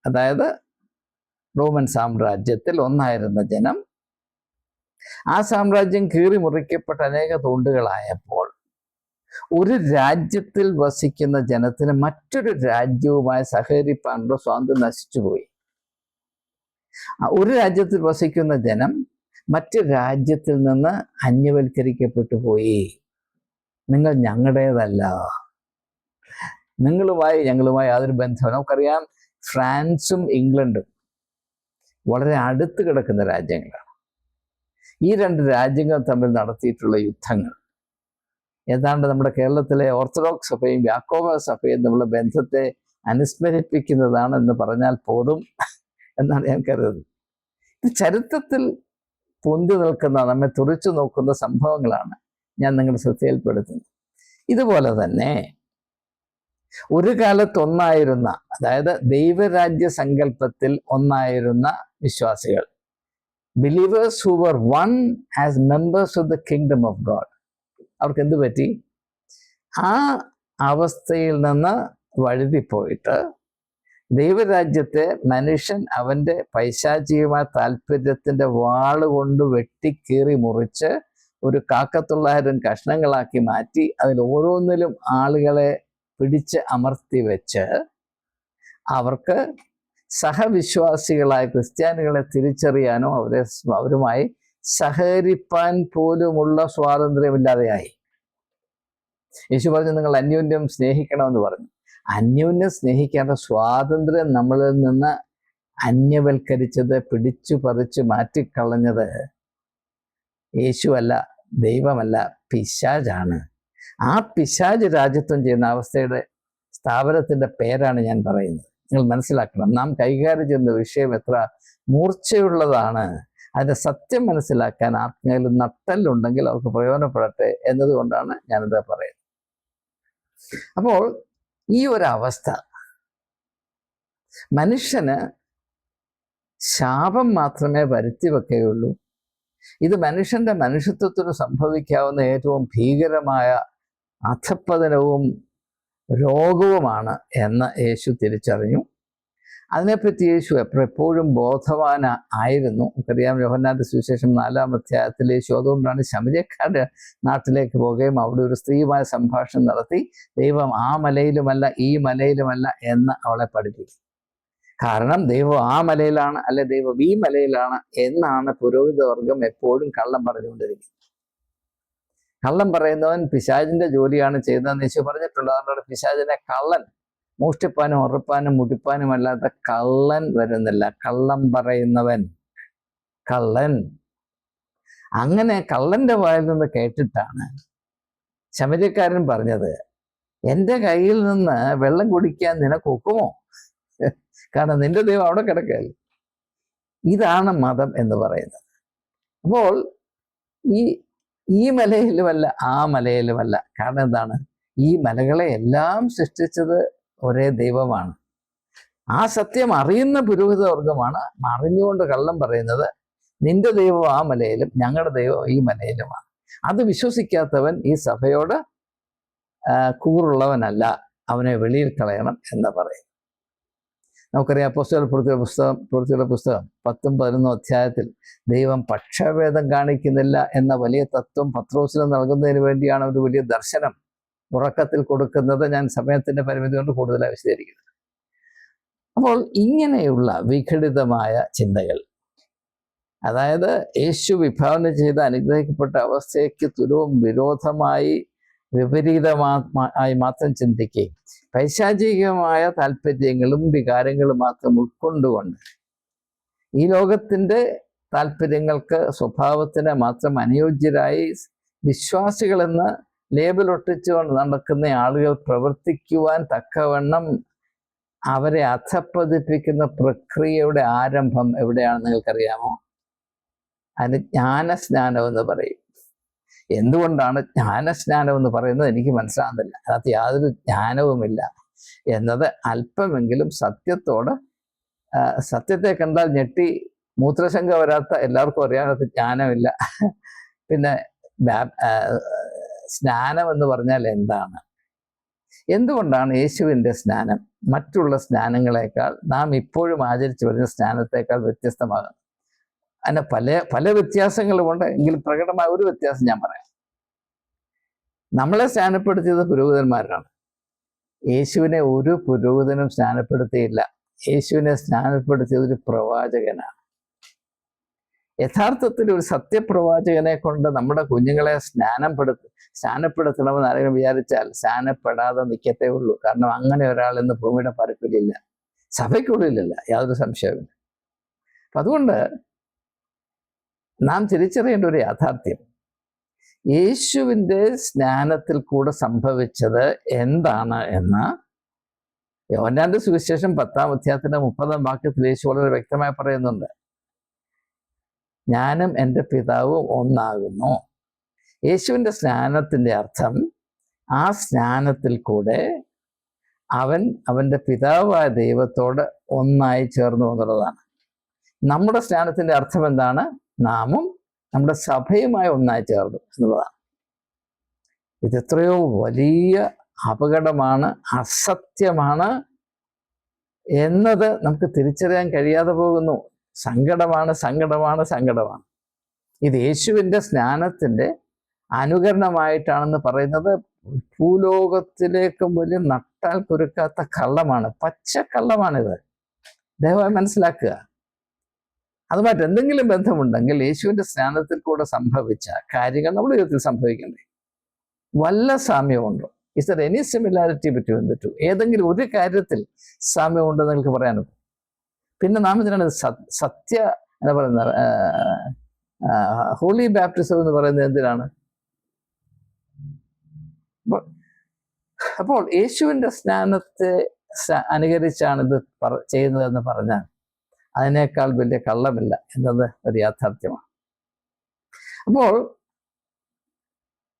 അതായത് റോമൻ സാമ്രാജ്യത്തിൽ ഒന്നായിരുന്ന ജനം, ആ സാമ്രാജ്യം കീറി മുറിക്കപ്പെട്ട അനേക തുണ്ടുകളായപ്പോൾ ഒരു രാജ്യത്തിൽ വസിക്കുന്ന ജനത്തിന് മറ്റൊരു രാജ്യവുമായി സഹകരിപ്പാനുള്ള സ്വാതന്ത്ര്യം നശിച്ചുപോയി. ഒരു രാജ്യത്തിൽ വസിക്കുന്ന ജനം മറ്റു രാജ്യത്തിൽ നിന്ന് അന്യവൽക്കരിക്കപ്പെട്ടു പോയി. നിങ്ങൾ ഞങ്ങളുടേതല്ല, ഞങ്ങളുമായി യാതൊരു ബന്ധവും. നമുക്കറിയാം, ഫ്രാൻസും ഇംഗ്ലണ്ടും വളരെ അടുത്ത് കിടക്കുന്ന രാജ്യങ്ങളാണ്. ഈ രണ്ട് രാജ്യങ്ങൾ തമ്മിൽ നടത്തിയിട്ടുള്ള യുദ്ധങ്ങൾ ഏതാണ്ട് നമ്മുടെ കേരളത്തിലെ ഓർത്തഡോക്സ് സഭയും യാക്കോബ സഭയും തമ്മിലുള്ള ബന്ധത്തെ അനുസ്മരിപ്പിക്കുന്നതാണെന്ന് പറഞ്ഞാൽ പോലും എന്നാണ് ഞാൻ കരുതുന്നത്. ഇത് ചരിത്രത്തിൽ പൊന്തി നിൽക്കുന്ന, നമ്മെ തുറിച്ചു നോക്കുന്ന സംഭവങ്ങളാണ് ഞാൻ നിങ്ങളുടെ ശ്രദ്ധയിൽപ്പെടുത്തുന്നത്. ഇതുപോലെ തന്നെ ഒരു കാലത്ത് ഒന്നായിരുന്ന, അതായത് ദൈവരാജ്യ സങ്കല്പത്തിൽ ഒന്നായിരുന്ന വിശ്വാസികൾ, believers who were one as members of the kingdom of God, അവർക്ക് എന്ത് പറ്റി? ആ അവസ്ഥയിൽ നിന്ന് വഴുതിപ്പോയിട്ട് ദൈവരാജ്യത്തെ മനുഷ്യൻ അവൻ്റെ പൈശാചികമായ താല്പര്യത്തിൻ്റെ വാളുകൊണ്ട് വെട്ടിക്കീറി മുറിച്ച് ഒരു കാക്കത്തൊള്ളായിരം കഷ്ണങ്ങളാക്കി മാറ്റി അതിൽ ഓരോന്നിലും ആളുകളെ പിടിച്ച് അമർത്തി വെച്ച് അവർക്ക് സഹവിശ്വാസികളായ ക്രിസ്ത്യാനികളെ തിരിച്ചറിയാനോ അവരുമായി സഹകരിപ്പാൻ പോലുമുള്ള സ്വാതന്ത്ര്യമില്ലാതെയായി. യേശു പറഞ്ഞു, നിങ്ങൾ അന്യോന്യം സ്നേഹിക്കണമെന്ന് പറഞ്ഞു. അന്യോന്യം സ്നേഹിക്കേണ്ട സ്വാതന്ത്ര്യം നമ്മളിൽ നിന്ന് അന്യവൽക്കരിച്ചത്, പിടിച്ചു പറിച്ച് മാറ്റിക്കളഞ്ഞത് യേശുവല്ല, ദൈവമല്ല, പിശാചാണ്. ആ പിശാച് രാജ്യത്വം ചെയ്യുന്ന അവസ്ഥയുടെ സ്ഥാപനത്തിൻ്റെ പേരാണ് ഞാൻ പറയുന്നത്. നിങ്ങൾ മനസ്സിലാക്കണം, നാം കൈകാര്യം ചെയ്യുന്ന വിഷയം എത്ര മൂർച്ചയുള്ളതാണ്. അതിൻ്റെ സത്യം മനസ്സിലാക്കാൻ ആർക്കെങ്കിലും നട്ടലുണ്ടെങ്കിൽ അവർക്ക് പ്രയോജനപ്പെടട്ടെ എന്നതുകൊണ്ടാണ് ഞാനിത് പറയുന്നത്. അപ്പോൾ ഈ ഒരവസ്ഥ മനുഷ്യന് ശാപം മാത്രമേ വരുത്തി വെക്കുകയുള്ളൂ. ഇത് മനുഷ്യന്റെ മനുഷ്യത്വത്തിന് സംഭവിക്കാവുന്ന ഏറ്റവും ഭീകരമായ അധപ്പതനവും രോഗവുമാണ് എന്ന് യേശു തിരിച്ചറിഞ്ഞു. അതിനെപ്പറ്റി യേശു എപ്പോഴും ബോധവാനായിരുന്നു. നമുക്കറിയാം, യോഹന്നാന്റെ സുവിശേഷം 4-ാം അധ്യായത്തിൽ യേശു അതുകൊണ്ടാണ് ശമര്യക്കാരുടെ നാട്ടിലേക്ക് പോവുകയും അവിടെ ഒരു സ്ത്രീയുമായ സംഭാഷണം നടത്തി ദൈവം ആ മലയിലുമല്ല ഈ മലയിലുമല്ല എന്ന് അവളെ പഠിപ്പിക്കും. കാരണം ദൈവം ആ മലയിലാണ്, അല്ലെ ദൈവം ഈ മലയിലാണ് എന്നാണ് പുരോഹിതവർഗം എപ്പോഴും കള്ളം പറഞ്ഞുകൊണ്ടിരിക്കുന്നത്. കള്ളം പറയുന്നവൻ പിശാചിന്റെ ജോലിയാണ് ചെയ്യുന്നതെന്ന് യേശു പറഞ്ഞിട്ടുണ്ട്. അതുകൊണ്ട് പിശാചിനെ കള്ളൻ, മോഷ്ടിപ്പാനും ഉറപ്പാനും മുടിപ്പാനും അല്ലാത്ത കള്ളൻ വരുന്നില്ല, കള്ളം പറയുന്നവൻ കള്ളൻ. അങ്ങനെ കള്ളന്റെ വായിൽ നിന്ന് കേട്ടിട്ടാണ് ശമര്യക്കാരൻ പറഞ്ഞത്, എൻ്റെ കയ്യിൽ നിന്ന് വെള്ളം കുടിക്കാൻ നിനക്ക് ഒക്കുമോ? കാരണം നിന്റെ ദൈവം അവിടെ കിടക്കുകയല്ലേ. ഇതാണ് മതം എന്ന് പറയുന്നത്. അപ്പോൾ ഈ മലയിലുമല്ല ആ മലയിലുമല്ല. കാരണം എന്താണ്? ഈ മലകളെ എല്ലാം സൃഷ്ടിച്ചത് ഒരേ ദൈവമാണ്. ആ സത്യം അറിയുന്ന പുരോഹിതവർഗമാണ് അറിഞ്ഞുകൊണ്ട് കള്ളം പറയുന്നത്. നിന്റെ ദൈവം ആ മലയിലും ഞങ്ങളുടെ ദൈവം ഈ മലയിലുമാണ്. അത് വിശ്വസിക്കാത്തവൻ ഈ സഭയോട് കൂറുള്ളവനല്ല, അവനെ വെളിയിൽ കളയണം എന്ന് പറയും. നമുക്കറിയാം, പ്രവൃത്തിയുടെ പുസ്തകം 10-11 അധ്യായത്തിൽ ദൈവം പക്ഷഭേദം കാണിക്കുന്നില്ല എന്ന വലിയ തത്വം പത്രോസിന് നൽകുന്നതിന് വേണ്ടിയാണ് ഒരു വലിയ ദർശനം ഉറക്കത്തിൽ കൊടുക്കുന്നത്. ഞാൻ സമയത്തിൻ്റെ പരിമിതി കൊണ്ട് കൂടുതലായി വിശദീകരിക്കുന്നത്. അപ്പോൾ ഇങ്ങനെയുള്ള വിഘടിതമായ ചിന്തകൾ, അതായത് യേശു വിഭാവന ചെയ്ത അനുഗ്രഹിക്കപ്പെട്ട അവസ്ഥയ്ക്ക് തുലവും വിരോധമായി വിപരീതമായി മാത്രം ചിന്തിക്കുകയും പൈശാചികമായ താല്പര്യങ്ങളും വികാരങ്ങളും മാത്രം ഉൾക്കൊണ്ടുകൊണ്ട് ഈ ലോകത്തിൻ്റെ താല്പര്യങ്ങൾക്ക് സ്വഭാവത്തിന് മാത്രം അനുയോജ്യരായി വിശ്വാസികളെന്ന് ലേബൽ ഒട്ടിച്ചുകൊണ്ട് നടക്കുന്ന ആളുകൾ പ്രവർത്തിക്കുവാൻ തക്കവണ്ണം അവരെ അധപ്പതിപ്പിക്കുന്ന പ്രക്രിയയുടെ ആരംഭം എവിടെയാണെന്ന് നിങ്ങൾക്കറിയാമോ? അതിന് ജ്ഞാനസ്നാനം എന്ന് പറയും. എന്തുകൊണ്ടാണ് ജ്ഞാനസ്നാനം എന്ന് പറയുന്നത് എനിക്ക് മനസ്സിലാകുന്നില്ല. അതിനകത്ത് യാതൊരു ജ്ഞാനവുമില്ല എന്നത് അല്പമെങ്കിലും സത്യത്തെ കണ്ടാൽ ഞെട്ടി മൂത്രശങ്ക വരാത്ത എല്ലാവർക്കും അറിയാനകത്ത് ജ്ഞാനമില്ല. പിന്നെ സ്നാനം എന്ന് പറഞ്ഞാൽ എന്താണ്? എന്തുകൊണ്ടാണ് യേശുവിൻ്റെ സ്നാനം മറ്റുള്ള സ്നാനങ്ങളെക്കാൾ നാം ഇപ്പോഴും ആചരിച്ചു വരുന്ന സ്നാനത്തെക്കാൾ വ്യത്യസ്തമാകുന്നത്? അതിന് പല വ്യത്യാസങ്ങളുമുണ്ട്. എങ്കിലും പ്രകടമായ ഒരു വ്യത്യാസം ഞാൻ പറയാം. നമ്മളെ സ്നാനപ്പെടുത്തിയത് പുരോഹിതന്മാരാണ്. യേശുവിനെ ഒരു പുരോഹിതനും സ്നാനപ്പെടുത്തിയില്ല. യേശുവിനെ സ്നാനപ്പെടുത്തിയത് ഒരു പ്രവാചകനാണ്. യഥാർത്ഥത്തിൽ ഒരു സത്യപ്രവാചകനെ കൊണ്ട് നമ്മുടെ കുഞ്ഞുങ്ങളെ സ്നാനപ്പെടുത്തണമെന്ന് ആരെങ്കിലും വിചാരിച്ചാൽ സ്നാനപ്പെടാതെ നിൽക്കത്തേ ഉള്ളൂ. കാരണം അങ്ങനെ ഒരാൾ ഇന്ന് ഭൂമിയുടെ പരപ്പിലില്ല, സഭയ്ക്കുള്ളിലില്ല, യാതൊരു സംശയവുമില്ല. അപ്പം അതുകൊണ്ട് നാം തിരിച്ചറിയേണ്ട ഒരു യാഥാർത്ഥ്യം, യേശുവിൻ്റെ സ്നാനത്തിൽ കൂടെ സംഭവിച്ചത് എന്താണ് എന്ന് യോഹന്നാന്റെ സുവിശേഷം 10-ാം അധ്യായത്തിന്റെ 30-ാം വാക്യത്തിൽ യേശു വളരെ വ്യക്തമായി പറയുന്നുണ്ട്. ഞാനും എൻ്റെ പിതാവും ഒന്നാകുന്നു. യേശുവിൻ്റെ സ്നാനത്തിൻ്റെ അർത്ഥം ആ സ്നാനത്തിൽ കൂടെ അവൻ്റെ പിതാവായ ദൈവത്തോട് ഒന്നായി ചേർന്നു എന്നുള്ളതാണ്. നമ്മുടെ സ്നാനത്തിൻ്റെ അർത്ഥം എന്താണ്? നാമും നമ്മുടെ സഭയുമായി ഒന്നായി ചേർന്നു എന്നുള്ളതാണ്. ഇതെത്രയോ വലിയ അപകടമാണ്, അസത്യമാണ് എന്നത് നമുക്ക് തിരിച്ചറിയാൻ കഴിയാതെ പോകുന്നു. സങ്കടമാണ്. ഇത് യേശുവിൻ്റെ സ്നാനത്തിൻ്റെ അനുകരണമായിട്ടാണെന്ന് പറയുന്നത് ഭൂലോകത്തിലേക്കും വലിയ നട്ടാൽ കുരുക്കാത്ത കള്ളമാണ്, പച്ചക്കള്ളമാണിത്. ദയവായി മനസ്സിലാക്കുക. അതുമായിട്ട് എന്തെങ്കിലും ബന്ധമുണ്ടെങ്കിൽ യേശുവിൻ്റെ സ്നാനത്തിൽ കൂടെ സംഭവിച്ച കാര്യങ്ങൾ നമ്മുടെ ജീവിതത്തിൽ സംഭവിക്കണ്ടേ? വല്ല സാമ്യമുണ്ടോ? Is there any similarity between the two? ഏതെങ്കിലും ഒരു കാര്യത്തിൽ സാമ്യമുണ്ടെന്ന് നിങ്ങൾക്ക് പറയാനോ? പിന്നെ നാം ഇതിനാണ് എന്താ പറയുന്നത്, ഹോളി ബാപ്റ്റിസം എന്ന് പറയുന്നത് എന്തിനാണ്? അപ്പോൾ യേശുവിൻ്റെ സ്നാനത്തെ അനുകരിച്ചാണ് ഇത് ചെയ്യുന്നതെന്ന് പറഞ്ഞാൽ അതിനേക്കാൾ വലിയ കള്ളമില്ല എന്നത് ഒരു യാഥാർത്ഥ്യമാണ്. അപ്പോൾ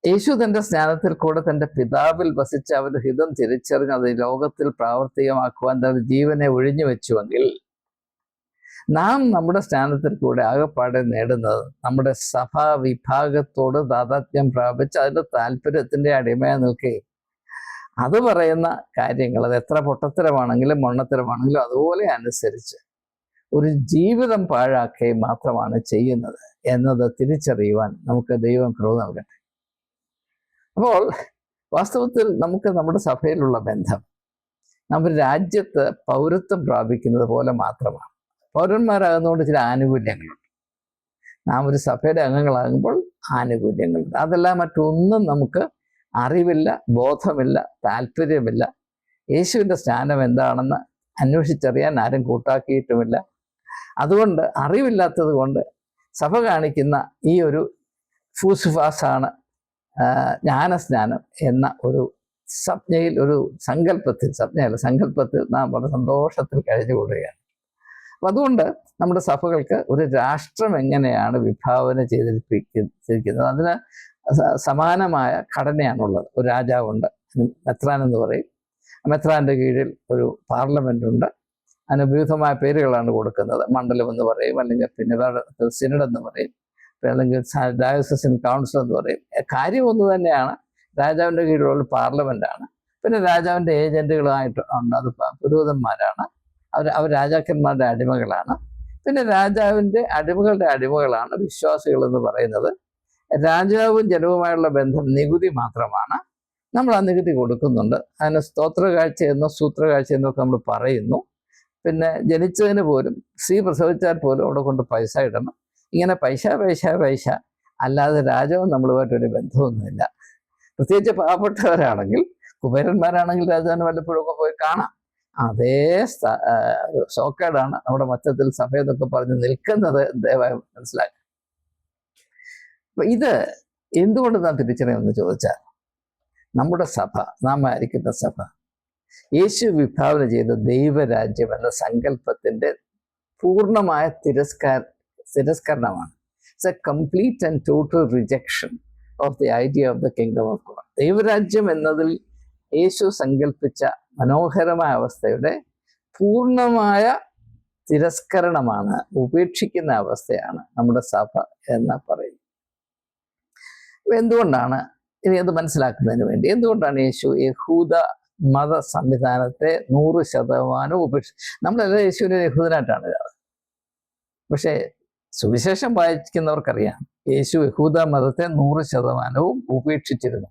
യേശു തൻ്റെ സ്നാനത്തിൽ കൂടെ തൻ്റെ പിതാവിൽ വസിച്ച് അവരുടെ ഹിതം തിരിച്ചറിഞ്ഞ് അത് ലോകത്തിൽ പ്രാവർത്തികമാക്കുവാൻ തന്റെ ജീവനെ ഒഴിഞ്ഞു വെച്ചുവെങ്കിൽ നാം നമ്മുടെ സ്നാനത്തിൽ കൂടെ ആകെപ്പാടെ നേടുന്നത് നമ്മുടെ സഭാ വിഭാഗത്തോട് താതാത്മ്യം പ്രാപിച്ച് അതിൻ്റെ താല്പര്യത്തിൻ്റെ അടിമയായി നിൽക്കുകയും അത് പറയുന്ന കാര്യങ്ങൾ അത് എത്ര പൊട്ടത്തരമാണെങ്കിലും മൊണ്ണത്തരമാണെങ്കിലും അതുപോലെ അനുസരിച്ച് ഒരു ജീവിതം പാഴാക്കുകയും മാത്രമാണ് ചെയ്യുന്നത് എന്നത് തിരിച്ചറിയുവാൻ നമുക്ക് ദൈവം കൃപ നൽകട്ടെ. അപ്പോൾ വാസ്തവത്തിൽ നമുക്ക് നമ്മുടെ സഭയിലുള്ള ബന്ധം നമ്മുടെ രാജ്യത്ത് പൗരത്വം പ്രാപിക്കുന്നത് പോലെ മാത്രമാണ്. പൗരന്മാരാകുന്നതുകൊണ്ട് ചില ആനുകൂല്യങ്ങളുണ്ട്. നാം ഒരു സഭയുടെ അംഗങ്ങളാകുമ്പോൾ ആനുകൂല്യങ്ങളുണ്ട്. അതെല്ലാം മറ്റൊന്നും നമുക്ക് അറിവില്ല, ബോധമില്ല, താല്പര്യമില്ല. യേശുവിൻ്റെ സ്നാനം എന്താണെന്ന് അന്വേഷിച്ചറിയാൻ ആരും കൂട്ടാക്കിയിട്ടുമില്ല. അതുകൊണ്ട് അറിവില്ലാത്തത് കൊണ്ട് സഭ കാണിക്കുന്ന ഈ ഒരു ഫൂസ്ഫാസാണ് ജ്ഞാനസ്നാനം എന്ന ഒരു സംജ്ഞയിൽ, ഒരു സങ്കല്പത്തിൽ നാം വളരെ സന്തോഷത്തിൽ കഴിഞ്ഞുകൂടുകയാണ്. അപ്പം അതുകൊണ്ട് നമ്മുടെ സഭകൾക്ക് ഒരു രാഷ്ട്രം എങ്ങനെയാണ് വിഭാവന ചെയ്തിരിക്കുന്നത്, അതിന് സമാനമായ ഘടനയാണുള്ളത്. ഒരു രാജാവുണ്ട്, മെത്രാൻ എന്ന് പറയും. മെത്രാൻ്റെ കീഴിൽ ഒരു പാർലമെൻ്റ് ഉണ്ട്. അതിന് വിവിധമായ പേരുകളാണ് കൊടുക്കുന്നത്. മണ്ഡലം എന്ന് പറയും, അല്ലെങ്കിൽ പിന്നെ സിനഡ് എന്ന് പറയും, അല്ലെങ്കിൽ ഡയോസസിൻ കൗൺസിൽ എന്ന് പറയും. കാര്യം ഒന്ന് തന്നെയാണ്. രാജാവിൻ്റെ കീഴിലുള്ള പാർലമെൻ്റാണ്. പിന്നെ രാജാവിൻ്റെ ഏജൻറ്റുകളായിട്ട് ഉണ്ട്, അത് പുരോഹിതന്മാരാണ്. അവർ രാജാക്കന്മാരുടെ അടിമകളാണ്. പിന്നെ രാജാവിൻ്റെ അടിമകളാണ് വിശ്വാസികൾ എന്ന് പറയുന്നത്. രാജാവും ജനവുമായുള്ള ബന്ധം നികുതി മാത്രമാണ്. നമ്മൾ ആ നികുതി കൊടുക്കുന്നുണ്ട്. അതിന് സ്തോത്രകാഴ്ച എന്നോ സൂത്രകാഴ്ച എന്നോ ഒക്കെ നമ്മൾ പറയുന്നു. പിന്നെ ജനിച്ചതിന് പോലും, സ്ത്രീ പ്രസവിച്ചാൽ പോലും അവിടെ കൊണ്ട് പൈസ ഇടണം. ഇങ്ങനെ പൈസ അല്ലാതെ രാജാവും നമ്മളുമായിട്ടൊരു ബന്ധമൊന്നുമില്ല. പ്രത്യേകിച്ച് പാവപ്പെട്ടവരാണെങ്കിൽ, കുബേരന്മാരാണെങ്കിൽ രാജാവിന് വല്ലപ്പോഴും ഒക്കെ പോയി കാണാം. അതേ സോക്കേടാണ് നമ്മുടെ മൊത്തത്തിൽ സഭ എന്നൊക്കെ പറഞ്ഞ് നിൽക്കുന്നത് ദയവായി മനസ്സിലാക്കുക. അപ്പൊ ഇത് എന്തുകൊണ്ട് നാം തിരിച്ചറിയുമെന്ന് ചോദിച്ചാൽ, നമ്മുടെ സഭ, നാം ആയിരിക്കുന്ന സഭ യേശു വിഭാവന ചെയ്ത ദൈവരാജ്യം എന്ന സങ്കല്പത്തിന്റെ പൂർണ്ണമായ തിരസ്കരണമാണ്. It's a complete and total rejection of the idea of the kingdom of God. ദൈവരാജ്യം എന്നതിൽ യേശു സങ്കല്പിച്ച മനോഹരമായ അവസ്ഥയുടെ പൂർണ്ണമായ തിരസ്കരണമാണ്, ഉപേക്ഷിക്കുന്ന അവസ്ഥയാണ് നമ്മുടെ സഭ എന്ന് പറയുന്നത്. എന്തുകൊണ്ടാണ് ഇനി അത് മനസ്സിലാക്കുന്നതിന് വേണ്ടി, എന്തുകൊണ്ടാണ് യേശു യഹൂദ മത സംവിധാനത്തെ 100% ഉപേക്ഷിച്ചു? നമ്മളെല്ലാം യേശുവിനെ യഹൂദനായിട്ടാണ് കാണുന്നത്. പക്ഷേ സുവിശേഷം വായിക്കുന്നവർക്കറിയാം യേശു യഹൂദ മതത്തെ 100% ഉപേക്ഷിച്ചിരുന്നു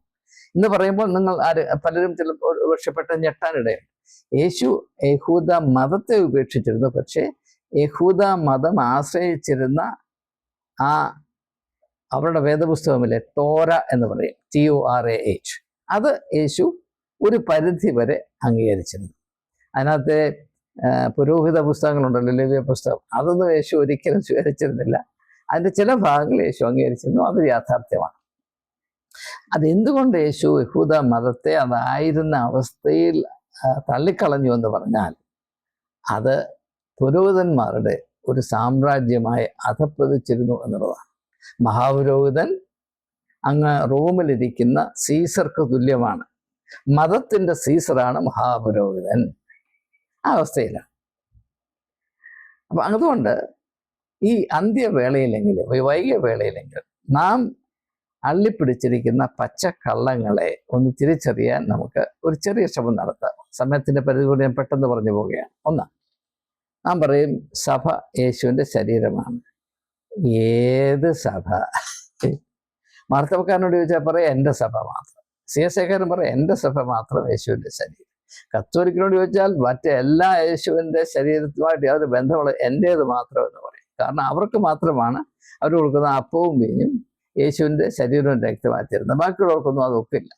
എന്ന് പറയുമ്പോൾ നിങ്ങൾ പലരും ചിലപ്പോൾ പക്ഷപ്പെട്ട ഞെട്ടാനിടയുണ്ട്. യേശു യഹൂദ മതത്തെ ഉപേക്ഷിച്ചിരുന്നു, പക്ഷേ യഹൂദ മതം ആശ്രയിച്ചിരുന്ന ആ അവരുടെ വേദപുസ്തകമില്ലേ, തോര എന്ന് പറയും, TORAH, അത് യേശു ഒരു പരിധി വരെ അംഗീകരിച്ചിരുന്നു. അതിനകത്തെ പുരോഹിത പുസ്തകങ്ങളുണ്ടല്ലോ, ലേവ്യ പുസ്തകം, അതൊന്നും യേശു ഒരിക്കലും സ്വീകരിച്ചിരുന്നില്ല. അതിൻ്റെ ചില ഭാഗങ്ങൾ യേശു അംഗീകരിച്ചിരുന്നു, അത് യാഥാർത്ഥ്യമാണ്. അതെന്തുകൊണ്ട് യേശു യഹൂദ മതത്തെ അതായിരുന്ന അവസ്ഥയിൽ തള്ളിക്കളഞ്ഞു എന്ന് പറഞ്ഞാൽ, അത് പുരോഹിതന്മാരുടെ ഒരു സാമ്രാജ്യമായി അധപ്പതിച്ചിരുന്നു എന്നുള്ളതാണ്. മഹാപുരോഹിതൻ അങ്ങ് റോമിലിരിക്കുന്ന സീസർക്ക് തുല്യമാണ്. മതത്തിൻ്റെ സീസറാണ് മഹാപുരോഹിതൻ. ആ അവസ്ഥയിലാണ്. അപ്പം അതുകൊണ്ട് ഈ അന്ത്യവേളയിലെങ്കിലും വൈകിയ വേളയിലെങ്കിലും നാം അള്ളിപ്പിടിച്ചിരിക്കുന്ന പച്ചക്കള്ളങ്ങളെ ഒന്ന് തിരിച്ചറിയാൻ നമുക്ക് ഒരു ചെറിയ ശ്രമം നടത്താം. സമയത്തിൻ്റെ പരിധി കൂടി ഞാൻ പെട്ടെന്ന് പറഞ്ഞു പോവുകയാണ്. ഒന്ന്, നാം പറയും സഭ യേശുവിൻ്റെ ശരീരമാണ്. ഏത് സഭ? മാർത്തവക്കാരനോട് ചോദിച്ചാൽ പറയാം എൻ്റെ സഭ മാത്രം. CSAക്കാരൻ പറയാം എൻ്റെ സഭ മാത്രം യേശുവിൻ്റെ ശരീരം. കത്തോലിക്കനോട് ചോദിച്ചാൽ മറ്റെല്ലാ യേശുവിൻ്റെ ശരീരത്തുമായിട്ട് യാതൊരു ബന്ധമുള്ള എൻ്റേത് മാത്രം എന്ന് പറയും. കാരണം അവർക്ക് മാത്രമാണ് അവർ കൊടുക്കുന്ന അപ്പവും വീഞ്ഞും യേശുവിൻ്റെ ശരീരവും രക്തമായി തീരുന്നത്. ബാക്കിയുള്ളവർക്കൊന്നും അതൊക്കില്ല.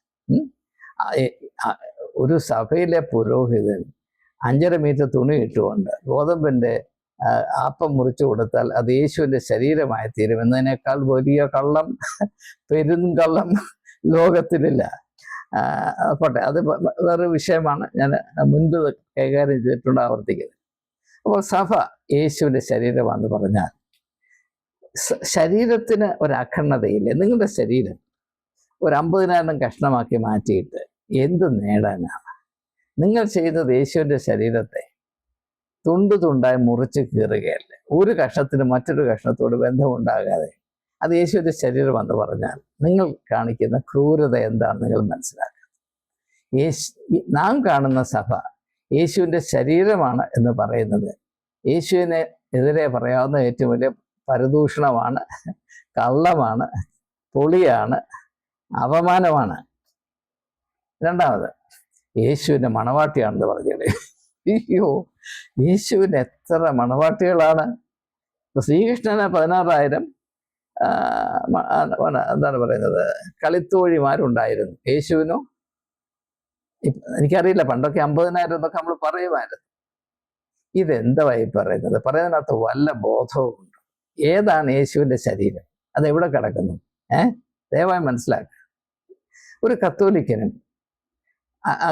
ഒരു സഭയിലെ പുരോഹിതൻ 5.5 മീറ്റർ തുണി ഇട്ടുകൊണ്ട് ഗോതമ്പിൻ്റെ അപ്പം മുറിച്ചു കൊടുത്താൽ അത് യേശുവിൻ്റെ ശരീരമായി തീരും എന്നതിനേക്കാൾ വലിയ കള്ളം, പെരുങ്കള്ളം ലോകത്തിലില്ല. പോട്ടെ, അത് വേറൊരു വിഷയമാണ്, ഞാൻ മുൻപ് കൈകാര്യം ചെയ്തിട്ടുണ്ട്, ആവർത്തിക്കുന്നത്. അപ്പോൾ സഭ യേശുവിൻ്റെ ശരീരമാണെന്ന് പറഞ്ഞാൽ ശരീരത്തിന് ഒരു അഖണ്ഡതയില്ലേ? നിങ്ങളുടെ ശരീരം ഒരു 50,000 കഷ്ണമാക്കി മാറ്റിയിട്ട് എന്ത് നേടാനാണ്? നിങ്ങൾ ചെയ്യുന്നത് യേശുവിൻ്റെ ശരീരത്തെ തുണ്ടു തുണ്ടായി മുറിച്ച് കീറുകയല്ലേ. ഒരു കഷ്ണത്തിന് മറ്റൊരു കഷ്ണത്തോട് ബന്ധമുണ്ടാകാതെ അത് യേശുവിൻ്റെ ശരീരമെന്ന് പറഞ്ഞാൽ നിങ്ങൾ കാണിക്കുന്ന ക്രൂരത എന്താണ് നിങ്ങൾ മനസ്സിലാക്കുക. നാം കാണുന്ന സഭ യേശുവിൻ്റെ ശരീരമാണ് എന്ന് പറയുന്നത് യേശുവിനെ എതിരെ പറയാവുന്ന ഏറ്റവും വലിയ പരദൂഷണമാണ്, കള്ളമാണ്, പൊളിയാണ്, അപമാനമാണ്. രണ്ടാമത്, യേശുവിൻ്റെ മണവാട്ടിയാണെന്ന് പറഞ്ഞത്. അയ്യോ, യേശുവിന് എത്ര മണവാട്ടികളാണ്! ശ്രീകൃഷ്ണന് 16,000 എന്താണ് പറയുന്നത്, കളിത്തോഴിമാരുണ്ടായിരുന്നു. യേശുവിനോ എനിക്കറിയില്ല, പണ്ടൊക്കെ 50,000 എന്നൊക്കെ നമ്മൾ പറയുമായിരുന്നു. ഇതെന്തായി പറയുന്നത്? പറയുന്നതിനകത്ത് വല്ല ബോധവും ഉണ്ട്. ഏതാണ് യേശുവിൻ്റെ ശരീരം? അതെവിടെ കിടക്കുന്നു? ദയവായി മനസ്സിലാക്കുക. ഒരു കത്തോലിക്കനും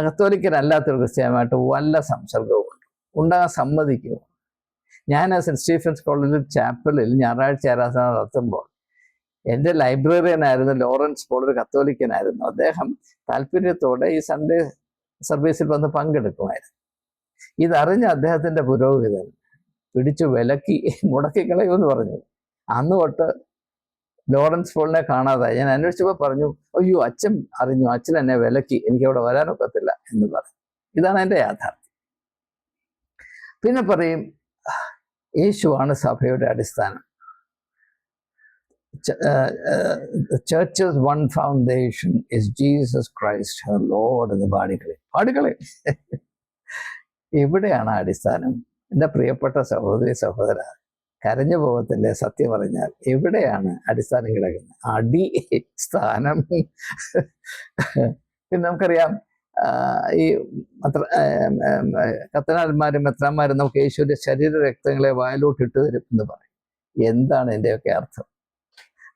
കത്തോലിക്കനല്ലാത്തൊരു ക്രിസ്ത്യാനുമായിട്ട് വല്ല സംസർഗവും ഉണ്ട്, ഉണ്ടാകാൻ സമ്മതിക്കുമോ? ഞാൻ സെൻറ്റ് സ്റ്റീഫൻസ് കോളേജിൽ ചാപ്പലിൽ ഞായറാഴ്ച ആരാധന നടത്തുമ്പോൾ എൻ്റെ ലൈബ്രറിയനായിരുന്നു ലോറൻസ് പോൾ, ഒരു കത്തോലിക്കനായിരുന്നു. അദ്ദേഹം താല്പര്യത്തോടെ ഈ സൺഡേ സർവീസിൽ വന്ന് പങ്കെടുക്കുമായിരുന്നു. ഇതറിഞ്ഞ അദ്ദേഹത്തിൻ്റെ പുരോഹിതൻ പിടിച്ചു വിലക്കി മുടക്കിക്കളയുമെന്ന് പറഞ്ഞു. അന്ന് തൊട്ട് ലോറൻസ് പോളിനെ കാണാതായി. ഞാൻ അന്വേഷിച്ചപ്പോൾ പറഞ്ഞു, അയ്യോ അച്ഛൻ അറിഞ്ഞു, അച്ഛൻ എന്നെ വിലക്കി, എനിക്കവിടെ വരാനൊക്കത്തില്ല എന്ന് പറഞ്ഞു. ഇതാണ് എൻ്റെ യാഥാർത്ഥ്യം. പിന്നെ പറയും യേശുവാണ് സഭയുടെ അടിസ്ഥാനം. Church's one foundation is Jesus Christ, her Lord എന്ന് പാടിക്കളെ. എവിടെയാണ് അടിസ്ഥാനം? എൻ്റെ പ്രിയപ്പെട്ട സഹോദരി സഹോദര, കരഞ്ഞു പോകത്തില്ലേ സത്യം പറഞ്ഞാൽ? എവിടെയാണ് അടിസ്ഥാനം കിടക്കുന്നത്? അടി സ്ഥാനം. പിന്നെ നമുക്കറിയാം ഈ കത്തനാന്മാരും മെത്രാന്മാരും നമുക്ക് യേശുവിന്റെ ശരീര രക്തങ്ങളെ വായിലോട്ട് ഇട്ട് തരും എന്ന് പറയും. എന്താണ് ഇതിൻ്റെയൊക്കെ അർത്ഥം?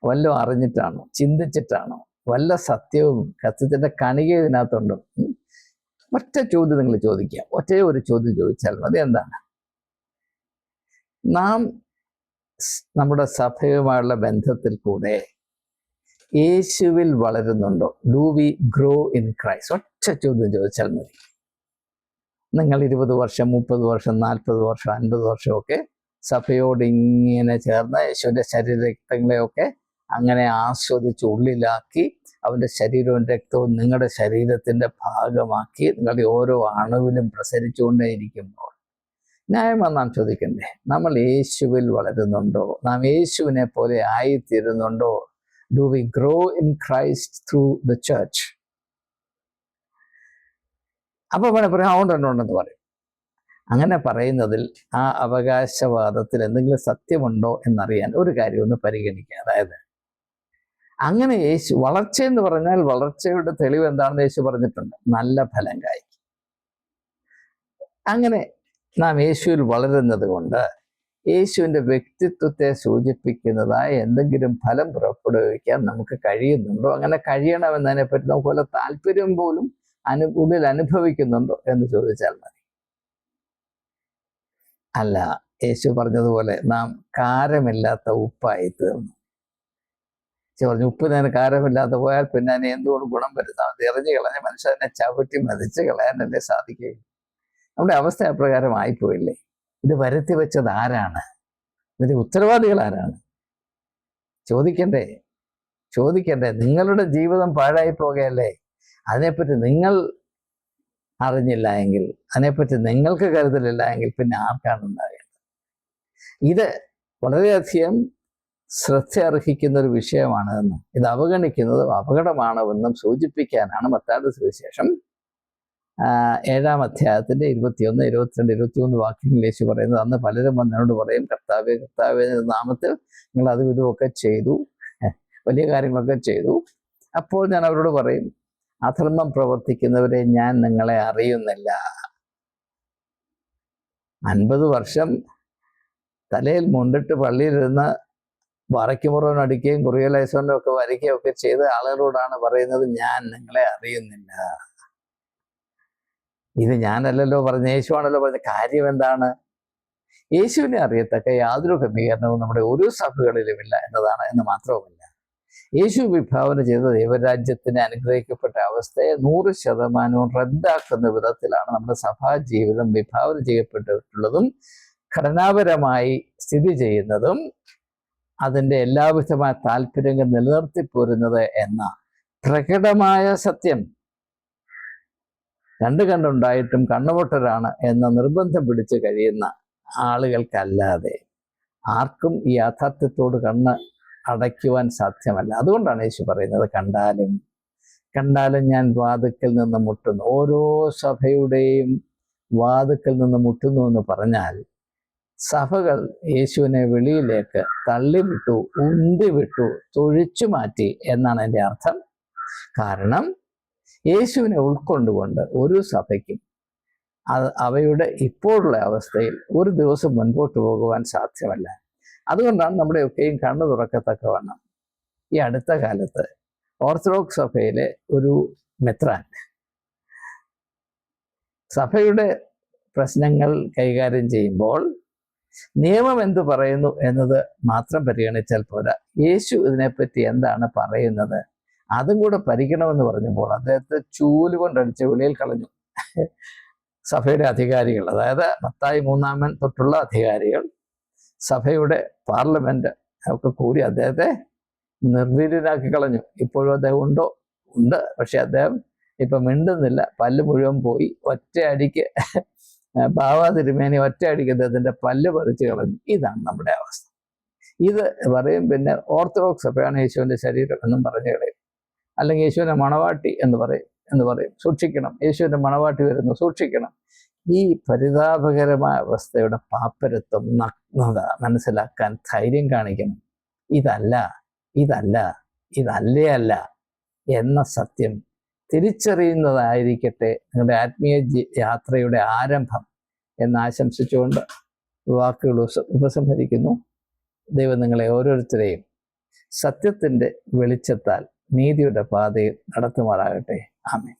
വല്ലതും അറിഞ്ഞിട്ടാണോ? ചിന്തിച്ചിട്ടാണോ? വല്ല സത്യവും സത്യത്തിന്റെ കണിക ഇതിനകത്തുണ്ടോ? ഒറ്റ ചോദ്യം നിങ്ങൾ ചോദിക്കുക. ഒറ്റ ഒരു ചോദ്യം ചോദിച്ചാൽ മതി. എന്താണ്? നാം നമ്മുടെ സഭയുമായുള്ള ബന്ധത്തിൽ കൂടെ യേശുവിൽ വളരുന്നുണ്ടോ? Do we grow in Christ? ഒറ്റ ചോദ്യം ചോദിച്ചാൽ മതി. നിങ്ങൾ 20 വർഷം, 30 വർഷം, 40 വർഷം, 50 വർഷമൊക്കെ സഭയോട് ഇങ്ങനെ ചേർന്ന് യേശുവിൻ്റെ ശരീരരക്തങ്ങളെയൊക്കെ അങ്ങനെ ആസ്വദിച്ച് ഉള്ളിലാക്കി അവൻ്റെ ശരീരവും രക്തവും നിങ്ങളുടെ ശരീരത്തിൻ്റെ ഭാഗമാക്കി നിങ്ങളുടെ ഓരോ അണുവിലും പ്രസരിച്ചുകൊണ്ടേയിരിക്കുമ്പോൾ ന്യായമാണ് നാം ചോദിക്കണ്ടേ? നമ്മൾ യേശുവിൽ വളരുന്നുണ്ടോ? നാം യേശുവിനെ പോലെ ആയിത്തീരുന്നുണ്ടോ? Do we grow in Christ through the church? അപ്പൊ പറയാം അതുകൊണ്ടുണ്ടെന്ന് പറയും. അങ്ങനെ പറയുന്നതിൽ ആ അവകാശവാദത്തിൽ എന്തെങ്കിലും സത്യമുണ്ടോ എന്നറിയാൻ ഒരു കാര്യം ഒന്ന് പരിഗണിക്കുക. അതായത് അങ്ങനെ യേശു വളർച്ചയെന്ന് പറഞ്ഞാൽ വളർച്ചയുടെ തെളിവ് എന്താണെന്ന് യേശു പറഞ്ഞിട്ടുണ്ട്. നല്ല ഫലം കായ്ക്കും. അങ്ങനെ നാം യേശുവിൽ വളരുന്നത് കൊണ്ട് യേശുവിൻ്റെ വ്യക്തിത്വത്തെ സൂചിപ്പിക്കുന്നതായ എന്തെങ്കിലും ഫലം പുറപ്പെടുവിക്കാൻ നമുക്ക് കഴിയുന്നുണ്ടോ? അങ്ങനെ കഴിയണമെന്നതിനെപ്പറ്റി നമുക്ക് വല്ല താല്പര്യം പോലും ഉള്ളിൽ അനുഭവിക്കുന്നുണ്ടോ എന്ന് ചോദിച്ചാൽ മതി. അല്ല, യേശു പറഞ്ഞതുപോലെ നാം കാരമില്ലാത്ത ഉപ്പായി തീർന്നു. പറഞ്ഞു ഉപ്പിന് കാരമില്ലാതെ പോയാൽ പിന്നെ അതിന് എന്തുകൊണ്ട് ഗുണം വരുത്താം? അത് എറിഞ്ഞു കളഞ്ഞ മനുഷ്യനെ ചവിട്ടി മതിച്ച് കളയാനല്ലേ സാധിക്കുകയുള്ളൂ. നമ്മുടെ അവസ്ഥ അപ്രകാരം ആയിപ്പോയില്ലേ? ഇത് വരുത്തി വെച്ചത് ആരാണ്? ഇതിന്റെ ഉത്തരവാദികൾ ആരാണ്? ചോദിക്കണ്ടേ? നിങ്ങളുടെ ജീവിതം പാഴായി പോകുകയല്ലേ? അതിനെപ്പറ്റി നിങ്ങൾ അറിഞ്ഞില്ല എങ്കിൽ, അതിനെപ്പറ്റി നിങ്ങൾക്ക് കരുതലില്ല എങ്കിൽ പിന്നെ ആർക്കാണ് ഉണ്ടാകേണ്ടത്? ഇത് വളരെയധികം ശ്രദ്ധ അർഹിക്കുന്ന ഒരു വിഷയമാണെന്നും ഇത് അവഗണിക്കുന്നത് അപകടമാണെന്നും സൂചിപ്പിക്കാനാണ് മത്തായിയുടെ സുവിശേഷം 7-ാം അധ്യായത്തിന്റെ 21, 22, 23 വാക്യങ്ങളിൽ യേശു പറയുന്നത്. അന്ന് പലരും വന്നതിനോട് പറയും, കർത്താവേ കർത്താവേ നാമത്തിൽ നിങ്ങൾ അതും ഇതുമൊക്കെ ചെയ്തു, വലിയ കാര്യങ്ങളൊക്കെ ചെയ്തു. അപ്പോൾ ഞാൻ അവരോട് പറയും, അധർമ്മം പ്രവർത്തിക്കുന്നവരെ ഞാൻ നിങ്ങളെ അറിയുന്നില്ല. 50 വർഷം തലയിൽ മുണ്ടിട്ട് പള്ളിയിലിരുന്ന് വറയ്ക്കുമുറവൻ അടിക്കുകയും കുറിയലൈസോനും ഒക്കെ വരയ്ക്കുകയും ഒക്കെ ചെയ്ത ആളുകളോടാണ് പറയുന്നത്, ഞാൻ നിങ്ങളെ അറിയുന്നില്ല. ഇത് ഞാനല്ലല്ലോ പറഞ്ഞ, യേശുവാണല്ലോ പറഞ്ഞ. കാര്യം എന്താണ്? യേശുവിനെ അറിയത്തക്ക യാതൊരു ക്രമീകരണവും നമ്മുടെ ഒരു സഭകളിലുമില്ല എന്ന് മാത്രവുമല്ല, യേശു വിഭാവന ചെയ്ത ദൈവരാജ്യത്തിന് അനുഗ്രഹിക്കപ്പെട്ട അവസ്ഥയെ 100% റദ്ദാക്കുന്ന വിധത്തിലാണ് നമ്മുടെ സഭാ ജീവിതം വിഭാവന ചെയ്യപ്പെട്ടിട്ടുള്ളതും ഘടനാപരമായി സ്ഥിതി ചെയ്യുന്നതും അതിൻ്റെ എല്ലാവിധമായ താല്പര്യങ്ങൾ നിലനിർത്തിപ്പോരുന്നത് എന്ന പ്രകടമായ സത്യം കണ്ടുണ്ടായിട്ടും കണ്ണുപൊട്ടരാണ് എന്ന നിർബന്ധം പിടിച്ച് കഴിയുന്ന ആളുകൾക്കല്ലാതെ ആർക്കും ഈ യാഥാർത്ഥ്യത്തോട് കണ്ണ് അടയ്ക്കുവാൻ സാധ്യമല്ല. അതുകൊണ്ടാണ് യേശു പറയുന്നത്, കണ്ടാലും ഞാൻ വാതിക്കൽ നിന്ന് മുട്ടുന്നു. ഓരോ സഭയുടെയും വാതിക്കൽ നിന്ന് മുട്ടുന്നു എന്ന് പറഞ്ഞാൽ സഭകൾ യേശുവിനെ വെളിയിലേക്ക് തള്ളിവിട്ടു, ഉന്തിവിട്ടു, തൊഴിച്ചു മാറ്റി എന്നാണ് എൻ്റെ അർത്ഥം. കാരണം യേശുവിനെ ഉൾക്കൊണ്ടുകൊണ്ട് ഒരു സഭയ്ക്കും അവയുടെ ഇപ്പോഴുള്ള അവസ്ഥയിൽ ഒരു ദിവസം മുൻപോട്ട് പോകുവാൻ സാധ്യമല്ല. അതുകൊണ്ടാണ് നമ്മുടെയൊക്കെയും കണ്ണു തുറക്കത്തക്കവണ്ണം ഈ അടുത്ത കാലത്ത് ഓർത്തഡോക്സ് സഭയിലെ ഒരു മെത്രാൻ സഭയുടെ പ്രശ്നങ്ങൾ കൈകാര്യം ചെയ്യുമ്പോൾ നിയമം എന്തു പറയുന്നു എന്നത് മാത്രം പരിഗണിച്ചാൽ പോരാ, യേശു ഇതിനെപ്പറ്റി എന്താണ് പറയുന്നത് അതും കൂടെ പരിഗണമെന്ന് പറഞ്ഞപ്പോൾ അദ്ദേഹത്തെ ചൂലുകൊണ്ടടിച്ച് വെളിയിൽ കളഞ്ഞു. സഭയുടെ അധികാരികൾ, അതായത് മത്തായി 3-ാമൻ തൊട്ടുള്ള അധികാരികൾ, സഭയുടെ പാർലമെന്റ് ഒക്കെ കൂടി അദ്ദേഹത്തെ നിർവീര്യനാക്കി കളഞ്ഞു. ഇപ്പോഴും അദ്ദേഹം ഉണ്ട്, പക്ഷെ അദ്ദേഹം ഇപ്പൊ മിണ്ടുന്നില്ല. പല്ല് മുഴുവൻ പോയി. ഒറ്റയടിക്ക് ബാവാ തിരുമേനി ഒറ്റയടിക്ക് അദ്ദേഹത്തിന്റെ പല്ല് പറിച്ചു കളഞ്ഞു. ഇതാണ് നമ്മുടെ അവസ്ഥ. ഇത് പറയും. പിന്നെ ഓർത്തഡോക്സ് സഭയാണ് യേശുവിന്റെ ശരീരം എന്നും പറഞ്ഞു കളയും. അല്ലെങ്കിൽ യേശുവിന്റെ മണവാട്ടി എന്ന് പറയും. സൂക്ഷിക്കണം, യേശുവിന്റെ മണവാട്ടി വരുന്നു, സൂക്ഷിക്കണം. ഈ പരിതാപകരമായ അവസ്ഥയുടെ പാപ്പരത്വം, നഗ്നത മനസ്സിലാക്കാൻ ധൈര്യം കാണിക്കണം. ഇതല്ല ഇതല്ല ഇതല്ലേ അല്ല എന്ന സത്യം തിരിച്ചറിയുന്നതായിരിക്കട്ടെ നിങ്ങളുടെ ആത്മീയ യാത്രയുടെ ആരംഭം എന്ന് ആശംസിച്ചുകൊണ്ട് വാക്കുകൾ ഉപസംഹരിക്കുന്നു. ദൈവം നിങ്ങളെ ഓരോരുത്തരെയും സത്യത്തിൻ്റെ വെളിച്ചത്താൽ നീതിയുടെ പാതയിൽ നടത്തുമാറാകട്ടെ. ആമേൻ.